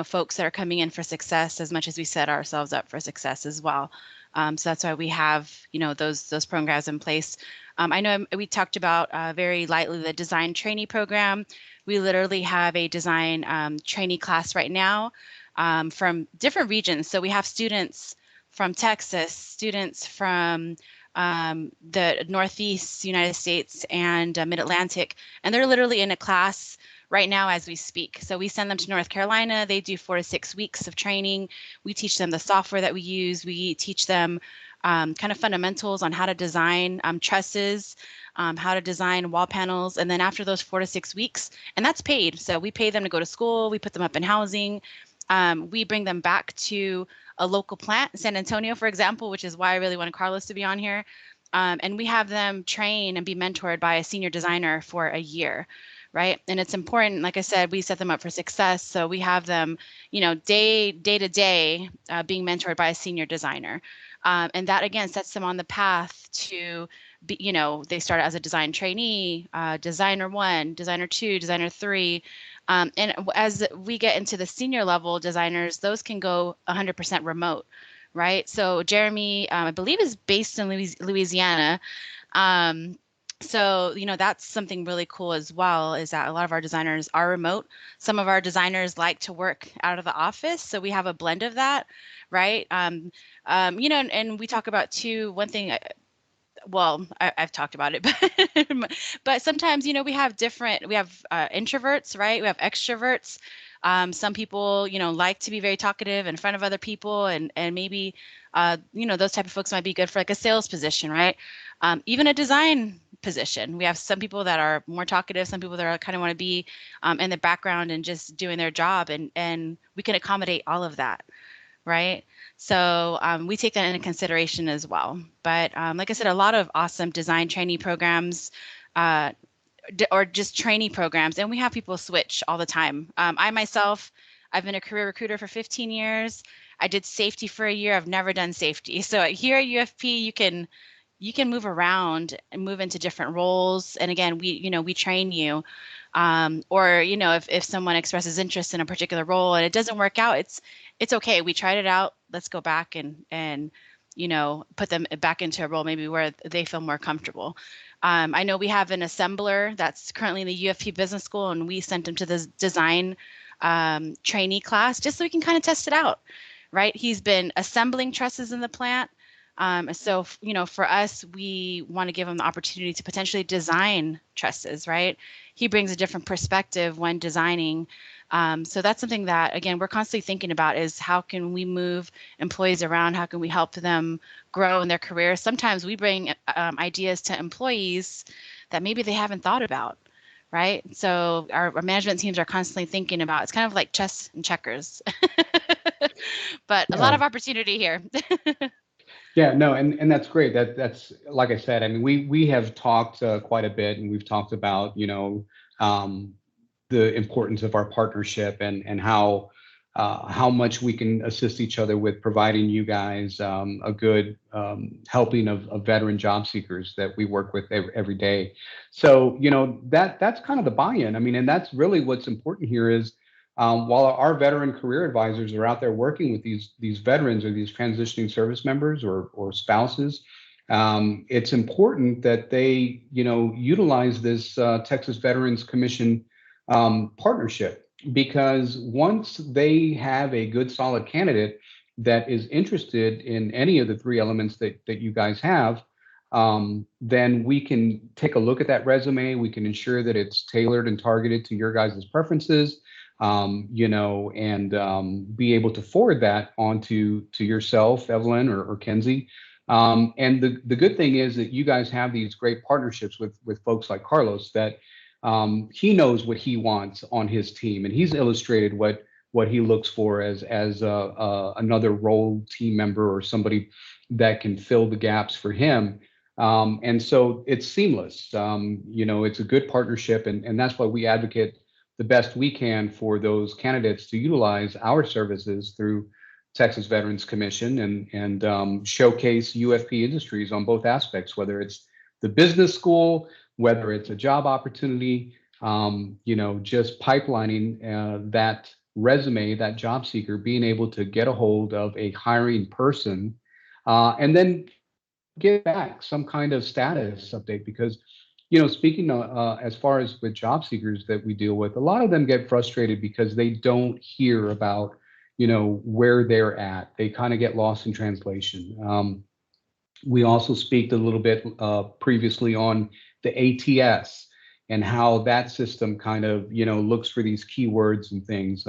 folks that are coming in for success as much as we set ourselves up for success as well. So that's why we have, those programs in place. I know we talked about very lightly the design trainee program. We literally have a design trainee class right now from different regions. So we have students from Texas, students from the Northeast United States and Mid-Atlantic, and they're literally in a class right now as we speak. So we send them to North Carolina. They do 4 to 6 weeks of training. We teach them the software that we use. We teach them kind of fundamentals on how to design trusses, how to design wall panels. And then after those 4 to 6 weeks, and that's paid. So we pay them to go to school. We put them up in housing. We bring them back to a local plant, San Antonio, for example, which is why I really wanted Carlos to be on here. And we have them train and be mentored by a senior designer for a year. Right. And it's important, like I said, we set them up for success. So we have them, day to day being mentored by a senior designer. And that, again, sets them on the path to be, they start as a design trainee, designer 1, designer 2, designer 3. And as we get into the senior level designers, those can go 100% remote. Right. So Jeremy, I believe, is based in Louisiana. So, that's something really cool as well, is that a lot of our designers are remote. Some of our designers like to work out of the office. So we have a blend of that, right? And we talk about too, one thing, I've talked about it, but sometimes, we have introverts, right? We have extroverts. Some people, like to be very talkative in front of other people, and maybe, those type of folks might be good for like a sales position, right? Even a design position. We have some people that are more talkative, some people that are kind of want to be in the background and just doing their job, and we can accommodate all of that, right? So we take that into consideration as well. But like I said, a lot of awesome design trainee programs or just trainee programs, and we have people switch all the time. I myself, I've been a career recruiter for 15 years. I did safety for a year. I've never done safety. So here at UFP, you can move around and move into different roles. And again, we train you. Or, if someone expresses interest in a particular role and it doesn't work out, it's okay. We tried it out. Let's go back and put them back into a role maybe where they feel more comfortable. I know we have an assembler that's currently in the UFP Business School, and we sent him to the design trainee class just so we can kind of test it out, right? He's been assembling trusses in the plant. So, for us, we want to give him the opportunity to potentially design trusses, right? He brings a different perspective when designing. So that's something that, again, we're constantly thinking about, is how can we move employees around? How can we help them grow in their career? Sometimes we bring ideas to employees that maybe they haven't thought about, right? So our management teams are constantly thinking about, it's kind of like chess and checkers, but a lot of opportunity here. Yeah, no, and that's great. That's like I said. I mean, we have talked quite a bit, and we've talked about the importance of our partnership and how how much we can assist each other with providing you guys a good helping of veteran job seekers that we work with every day. So, that's kind of the buy-in. I mean, and that's really what's important here is while our veteran career advisors are out there working with these veterans or these transitioning service members or spouses, it's important that they, utilize this Texas Veterans Commission partnership, because once they have a good solid candidate that is interested in any of the three elements that you guys have, then we can take a look at that resume. We can ensure that it's tailored and targeted to your guys' preferences, and be able to forward that on to yourself, Evelyn or Kenzie. And the good thing is that you guys have these great partnerships with folks like Carlos, that he knows what he wants on his team, and he's illustrated what he looks for as another role team member or somebody that can fill the gaps for him. And so it's seamless. It's a good partnership, and that's why we advocate the best we can for those candidates to utilize our services through Texas Veterans Commission and showcase UFP Industries on both aspects, whether it's the business school, whether it's a job opportunity, just pipelining that resume, that job seeker being able to get a hold of a hiring person, and then get back some kind of status update. Because, speaking as far as with job seekers that we deal with, a lot of them get frustrated because they don't hear about, where they're at. They kind of get lost in translation. We also speak a little bit previously on the ATS and how that system kind of, looks for these keywords and things.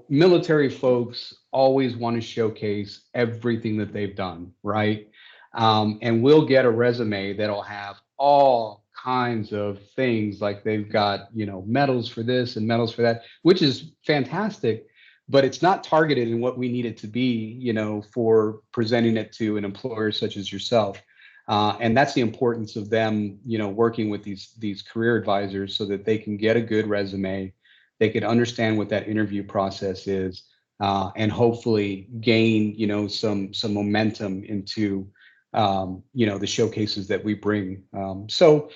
Military folks always want to showcase everything that they've done, right? And we'll get a resume that'll have all kinds of things, like they've got, medals for this and medals for that, which is fantastic, but it's not targeted in what we need it to be, for presenting it to an employer such as yourself. And that's the importance of them, working with these career advisors so that they can get a good resume, they could understand what that interview process is, and hopefully gain, some momentum into, the showcases that we bring. So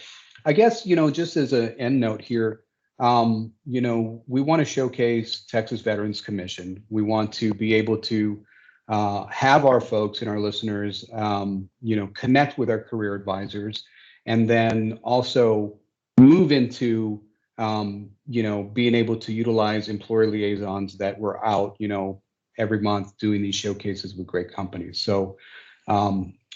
I guess, just as an end note here, we want to showcase Texas Veterans Commission. We want to be able to have our folks and our listeners, connect with our career advisors, and then also move into, being able to utilize employer liaisons that were out, every month doing these showcases with great companies. So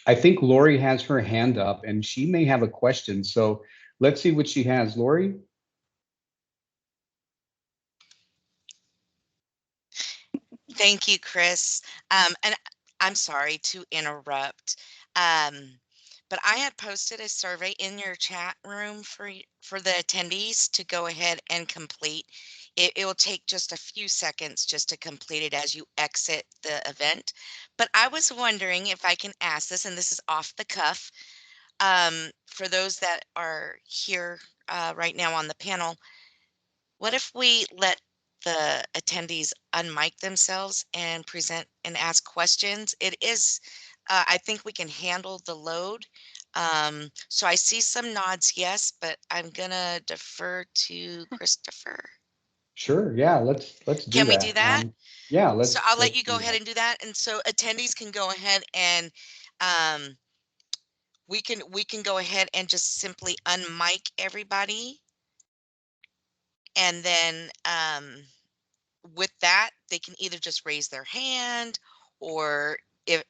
I think Lori has her hand up and she may have a question. So let's see what she has. Lori? Thank you, Chris. And I'm sorry to interrupt, but I had posted a survey in your chat room for the attendees to go ahead and complete. It will take just a few seconds just to complete it as you exit the event. But I was wondering if I can ask this, and this is off the cuff, for those that are here right now on the panel. What if we let the attendees unmic themselves and present and ask questions? It is, I think we can handle the load. So I see some nods, yes, but I'm gonna defer to Christopher. Sure. Yeah. Let's do Can we do that. that? Yeah. So I'll let Let's you go do ahead that. and do that. And so attendees can go ahead and um, we can go ahead and just simply unmic everybody, and then with that, they can either just raise their hand, or if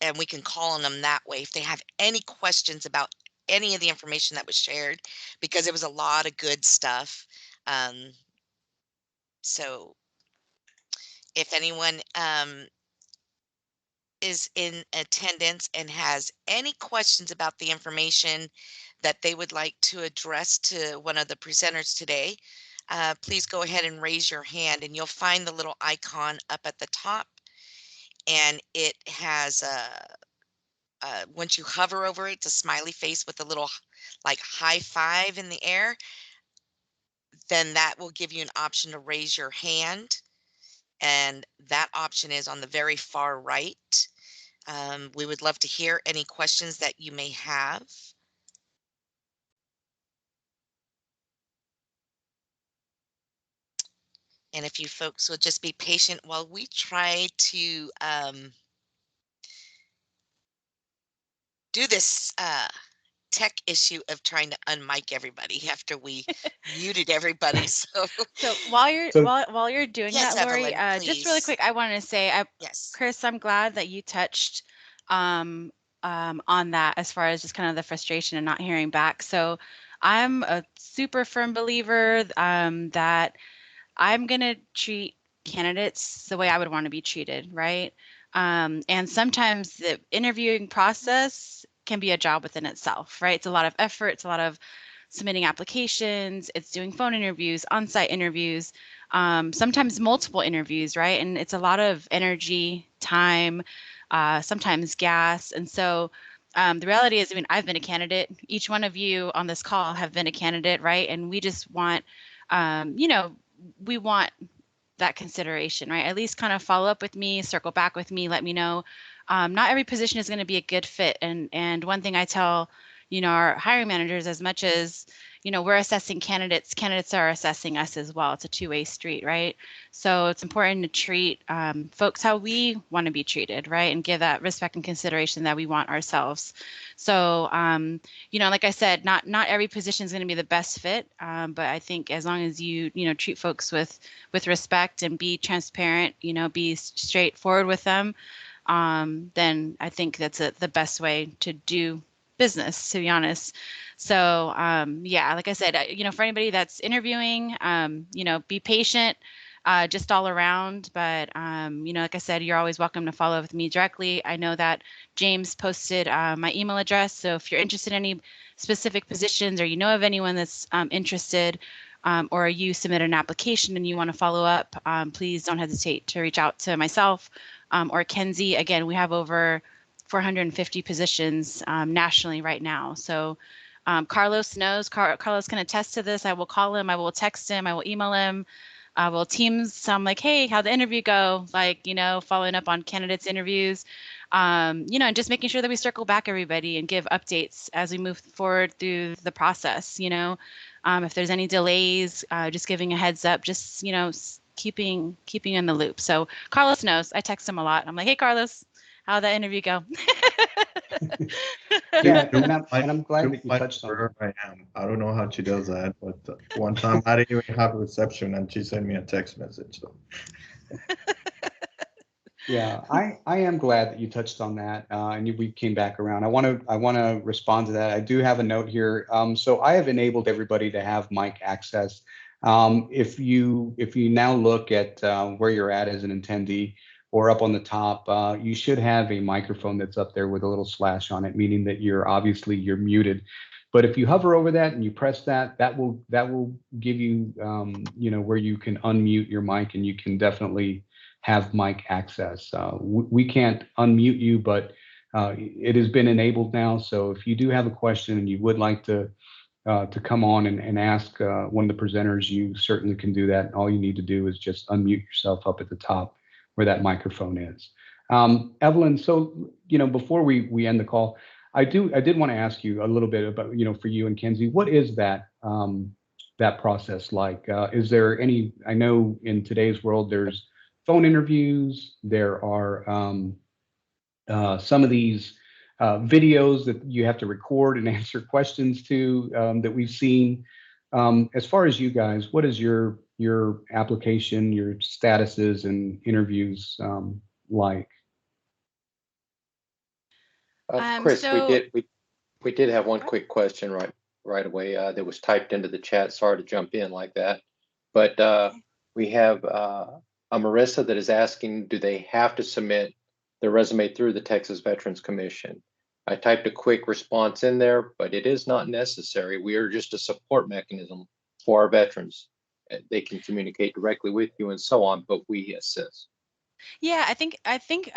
and we can call on them that way if they have any questions about any of the information that was shared, because it was a lot of good stuff. Um, so if anyone is in attendance and has any questions about the information that they would like to address to one of the presenters today, please go ahead and raise your hand, and you'll find the little icon up at the top, and it has once you hover over it, it's a smiley face with a little like high five in the air. Then that will give you an option to raise your hand, and that option is on the very far right. We would love to hear any questions that you may have. And if you folks will just be patient while we try to do this tech issue of trying to unmic everybody after we muted everybody. So while you're So- while you're doing Yes, that, Lori, Evelyn, just really please. quick, I wanted to say, Yes. Chris, I'm glad that you touched on that as far as just kind of the frustration and not hearing back. So I'm a super firm believer that I'm going to treat candidates the way I would want to be treated, right? And sometimes the interviewing process can be a job within itself, right? It's a lot of effort, it's a lot of submitting applications, it's doing phone interviews, on-site interviews, sometimes multiple interviews, right? And it's a lot of energy, time, sometimes gas. And so the reality is, I mean, I've been a candidate. Each one of you on this call have been a candidate, right? And we just want, we want that consideration, right? At least kind of follow up with me, circle back with me, let me know. Not every position is going to be a good fit. And one thing I tell, our hiring managers, as much as, we're assessing candidates, candidates are assessing us as well. It's a two-way street, right? So it's important to treat folks how we want to be treated, right? And give that respect and consideration that we want ourselves. So, like I said, not every position is going to be the best fit, but I think as long as you, treat folks with respect and be transparent, be straightforward with them, then I think that's the best way to do business, to be honest. So yeah, like I said, for anybody that's interviewing, be patient, just all around. But like I said, you're always welcome to follow up with me directly. I know that James posted my email address, so if you're interested in any specific positions, or you know of anyone that's interested, or you submit an application and you want to follow up, please don't hesitate to reach out to myself or Kenzie. Again, we have over 450 positions nationally right now. So Carlos knows, Carlos can attest to this. I will call him, I will text him, I will email him, I will Teams. So I'm like, hey, how'd the interview go? Like, following up on candidates' interviews, and just making sure that we circle back everybody and give updates as we move forward through the process. If there's any delays, just giving a heads up, just, keeping in the loop. So Carlos knows. I text him a lot. I'm like, hey, Carlos, how'd that interview go? Yeah, and I'm glad that you touched on where I am. I don't know how she does that, but one time I didn't even have a reception and she sent me a text message. So. Yeah, I am glad that you touched on that, and we came back around. I want to respond to that. I do have a note here. So I have enabled everybody to have mic access. If you now look at where you're at as an attendee, or up on the top, you should have a microphone that's up there with a little slash on it, meaning that you're muted. But if you hover over that and you press that, that will give you where you can unmute your mic, and you can definitely have mic access. We can't unmute you, but it has been enabled now. So if you do have a question and you would like to come on and ask one of the presenters, you certainly can do that. All you need to do is just unmute yourself up at the top where that microphone is. Evelyn, so before we end the call, I did want to ask you a little bit about, for you and Kenzie, what is that that process like? Is there any? I know in today's world there's phone interviews. There are some of these videos that you have to record and answer questions to that we've seen. As far as you guys, what is your application, your statuses and interviews like? Chris, So we did have one quick question right away that was typed into the chat. Sorry to jump in like that, but we have a Marissa that is asking, do they have to submit their resume through the Texas Veterans Commission? I typed a quick response in there, but it is not necessary. We are just a support mechanism for our veterans. They can communicate directly with you and so on, but we assist. yeah, I think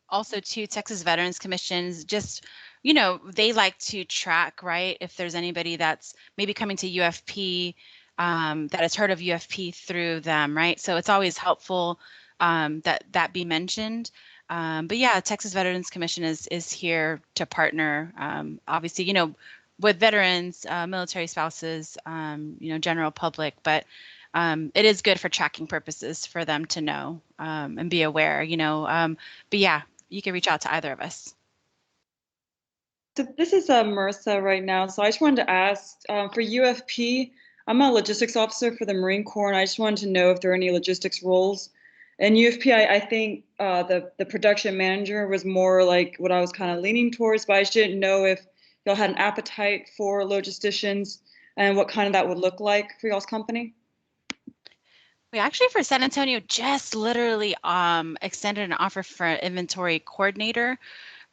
also too, Texas Veterans Commissions just, they like to track, right? If there's anybody that's maybe coming to UFP that has heard of UFP through them, right? So it's always helpful that be mentioned. But yeah, Texas Veterans Commission is here to partner, obviously, with veterans, military spouses, general public, but it is good for tracking purposes for them to know and be aware, but yeah, you can reach out to either of us. So this is Marissa right now. So I just wanted to ask for UFP, I'm a logistics officer for the Marine Corps, and I just wanted to know if there are any logistics roles. And UFP, I think the production manager was more like what I was kind of leaning towards, but I just didn't know if y'all had an appetite for logisticians and what kind of that would look like for y'all's company. We actually, for San Antonio, just literally extended an offer for an inventory coordinator.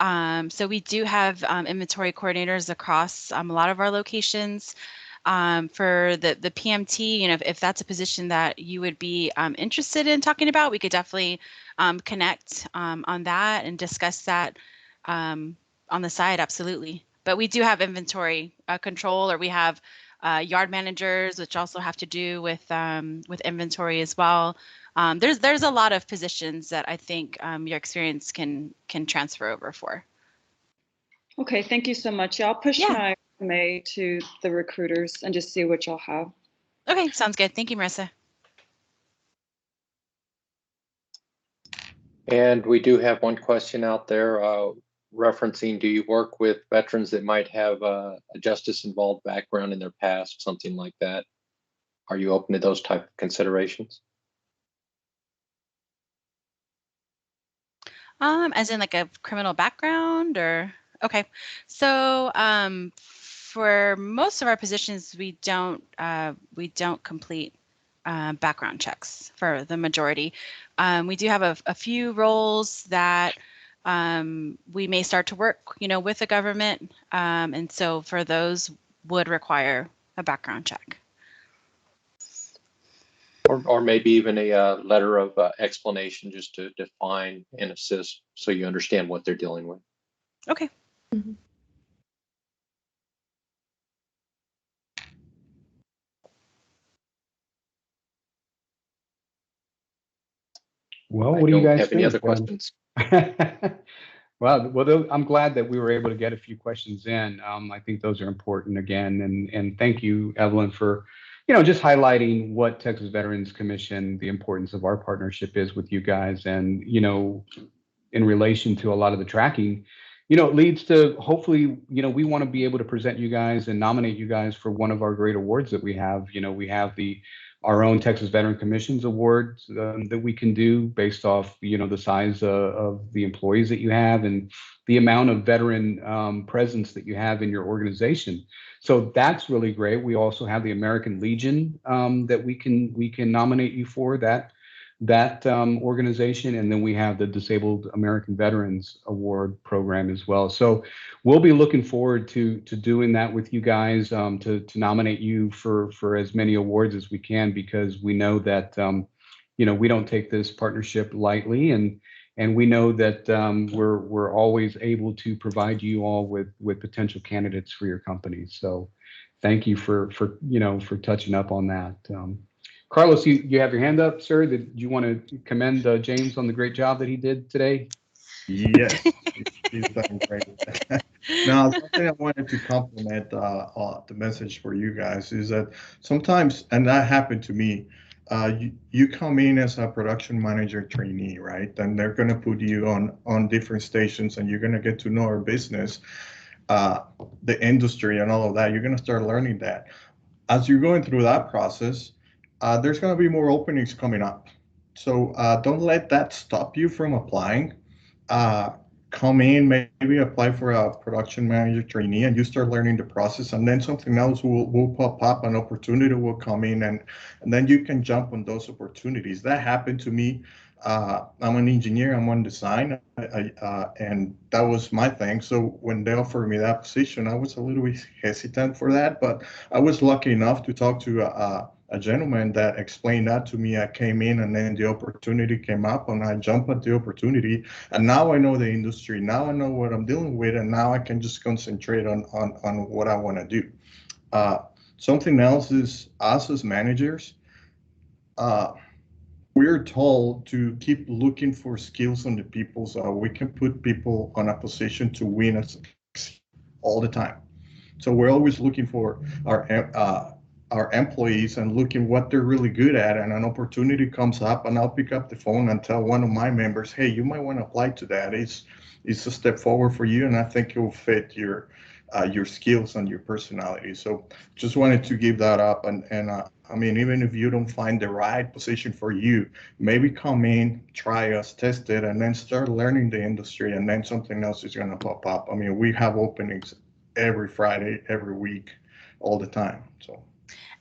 So we do have inventory coordinators across a lot of our locations. For the PMT, if that's a position that you would be interested in talking about, we could definitely connect on that and discuss that on the side, absolutely. But we do have inventory control, or we have yard managers, which also have to do with inventory as well. There's a lot of positions that I think your experience can transfer over for. Okay, thank you so much. Yeah, I'll push my resume to the recruiters and just see what y'all have. Okay, sounds good. Thank you, Marissa. And we do have one question out there referencing, do you work with veterans that might have a justice-involved background in their past, something like that? Are you open to those type of considerations? As in like a criminal background, or okay. So for most of our positions, we don't complete background checks for the majority. We do have a few roles that we may start to work, with the government, and so for those would require a background check. Or maybe even a letter of explanation just to define and assist so you understand what they're dealing with. Okay. Mm-hmm. Well, what do you guys have think? Any other questions? Well, I'm glad that we were able to get a few questions in. I think those are important again, and thank you, Evelyn, for just highlighting what Texas Veterans Commission, the importance of our partnership is with you guys, and in relation to a lot of the tracking, it leads to hopefully, we want to be able to present you guys and nominate you guys for one of our great awards that we have. We have our own Texas Veteran Commissions Awards that we can do based off, the size of the employees that you have and the amount of veteran presence that you have in your organization. So that's really great. We also have the American Legion that we can nominate you for that organization, and then we have the Disabled American Veterans Award program as well. So we'll be looking forward to doing that with you guys, to nominate you for as many awards as we can, because we know that we don't take this partnership lightly, and we know that we're always able to provide you all with potential candidates for your companies. So thank you for touching up on that. Carlos, you have your hand up, sir. Did you want to commend James on the great job that he did today? Yes, he's done great. Now, something I wanted to compliment the message for you guys is that sometimes, and that happened to me, you come in as a production manager trainee, right? And they're going to put you on different stations, and you're going to get to know our business, the industry, and all of that. You're going to start learning that. As you're going through that process, there's going to be more openings coming up. So don't let that stop you from applying. Come in, maybe apply for a production manager trainee, and you start learning the process, and then something else will pop up, an opportunity will come in, and then you can jump on those opportunities. That happened to me. I'm an engineer, I'm on design, and that was my thing. So when they offered me that position, I was a little bit hesitant for that, but I was lucky enough to talk to a gentleman that explained that to me. I came in, and then the opportunity came up, and I jumped at the opportunity, and now I know the industry, now I know what I'm dealing with, and now I can just concentrate on what I want to do. Something else is us as managers, we're told to keep looking for skills on the people so we can put people on a position to win us all the time. So we're always looking for our employees and looking what they're really good at, and an opportunity comes up, and I'll pick up the phone and tell one of my members, hey, you might want to apply to that. It's a step forward for you, and I think it will fit your skills and your personality. So just wanted to give that up, and I mean, even if you don't find the right position for you, maybe come in, try us, test it, and then start learning the industry, and then something else is going to pop up. I mean, we have openings every Friday, every week, all the time. So.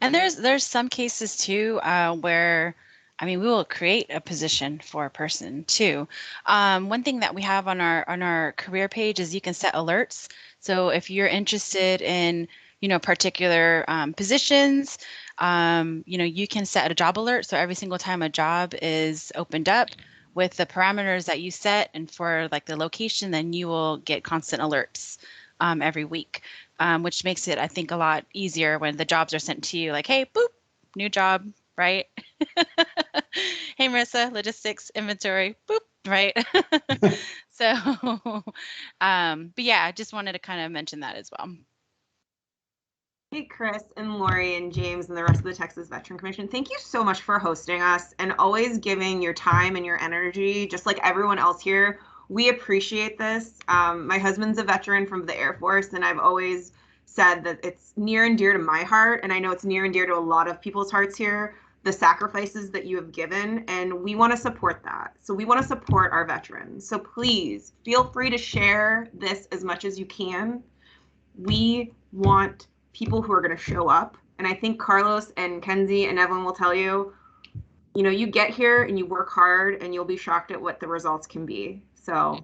And there's some cases too where, I mean, we will create a position for a person too. One thing that we have on our career page is you can set alerts. So if you're interested in, you know, particular positions, you know, you can set a job alert. So every single time a job is opened up with the parameters that you set and for like the location, then you will get constant alerts every week. Which makes it, I think, a lot easier when the jobs are sent to you like, hey, boop, new job, right? Hey, Marissa, logistics, inventory, boop, right? So, but yeah, I just wanted to kind of mention that as well. Hey, Chris and Lori and James and the rest of the Texas Veteran Commission, thank you so much for hosting us and always giving your time and your energy, just like everyone else here. We appreciate this. My husband's a veteran from the Air Force, and I've always said that it's near and dear to my heart, and I know it's near and dear to a lot of people's hearts here, the sacrifices that you have given, and we want to support that. So we want to support our veterans. So please feel free to share this as much as you can. We want people who are going to show up. And I think Carlos and Kenzie and Evelyn will tell you, you know, you get here and you work hard and you'll be shocked at what the results can be. So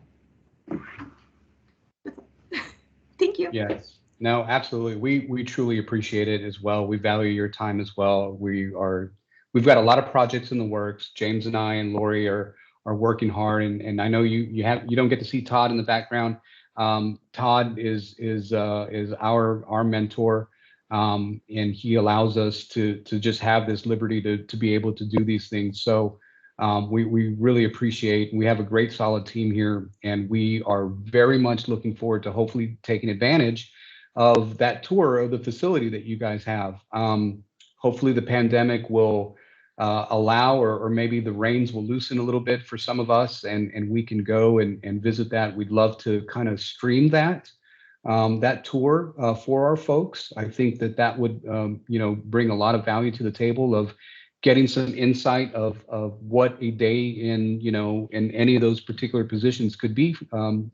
thank you. Yes. No, absolutely. We truly appreciate it as well. We value your time as well. We've got a lot of projects in the works. James and I and Lori are working hard, and I know you don't get to see Todd in the background. Todd is our mentor, and he allows us to just have this liberty to be able to do these things. So we really appreciate. We have a great solid team here, and we are very much looking forward to hopefully taking advantage of that tour of the facility that you guys have. Hopefully the pandemic will allow, or maybe the reins will loosen a little bit for some of us, and we can go and visit that. We'd love to kind of stream that tour for our folks. I think that would bring a lot of value to the table of getting some insight of what a day in any of those particular positions could be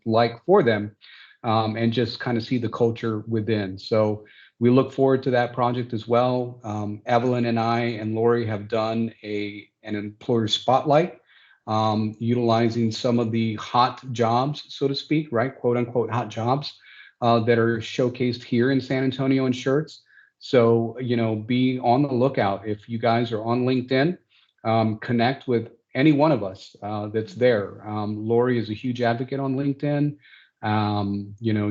like for them, and just kind of see the culture within. So we look forward to that project as well. Evelyn and I and Lori have done an employer spotlight, utilizing some of the hot jobs, so to speak, right? Quote unquote hot jobs that are showcased here in San Antonio in shirts. So, be on the lookout. If you guys are on LinkedIn, connect with any one of us that's there. Lori is a huge advocate on LinkedIn.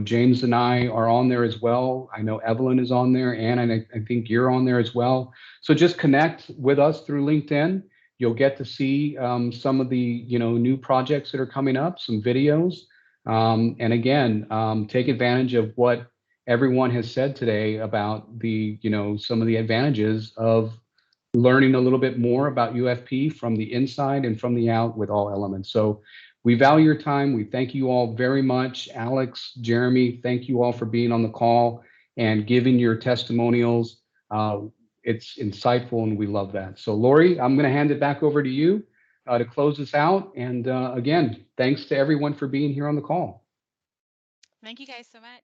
James and I are on there as well. I know Evelyn is on there, and I think you're on there as well. So just connect with us through LinkedIn. You'll get to see some of the new projects that are coming up, some videos, and again, take advantage of what everyone has said today about the some of the advantages of learning a little bit more about UFP from the inside and from the out with all elements. So we value your time. We thank you all very much. Alex, Jeremy, thank you all for being on the call and giving your testimonials. It's insightful, and we love that. So Lori, I'm going to hand it back over to you to close us out. And again, thanks to everyone for being here on the call. Thank you guys so much.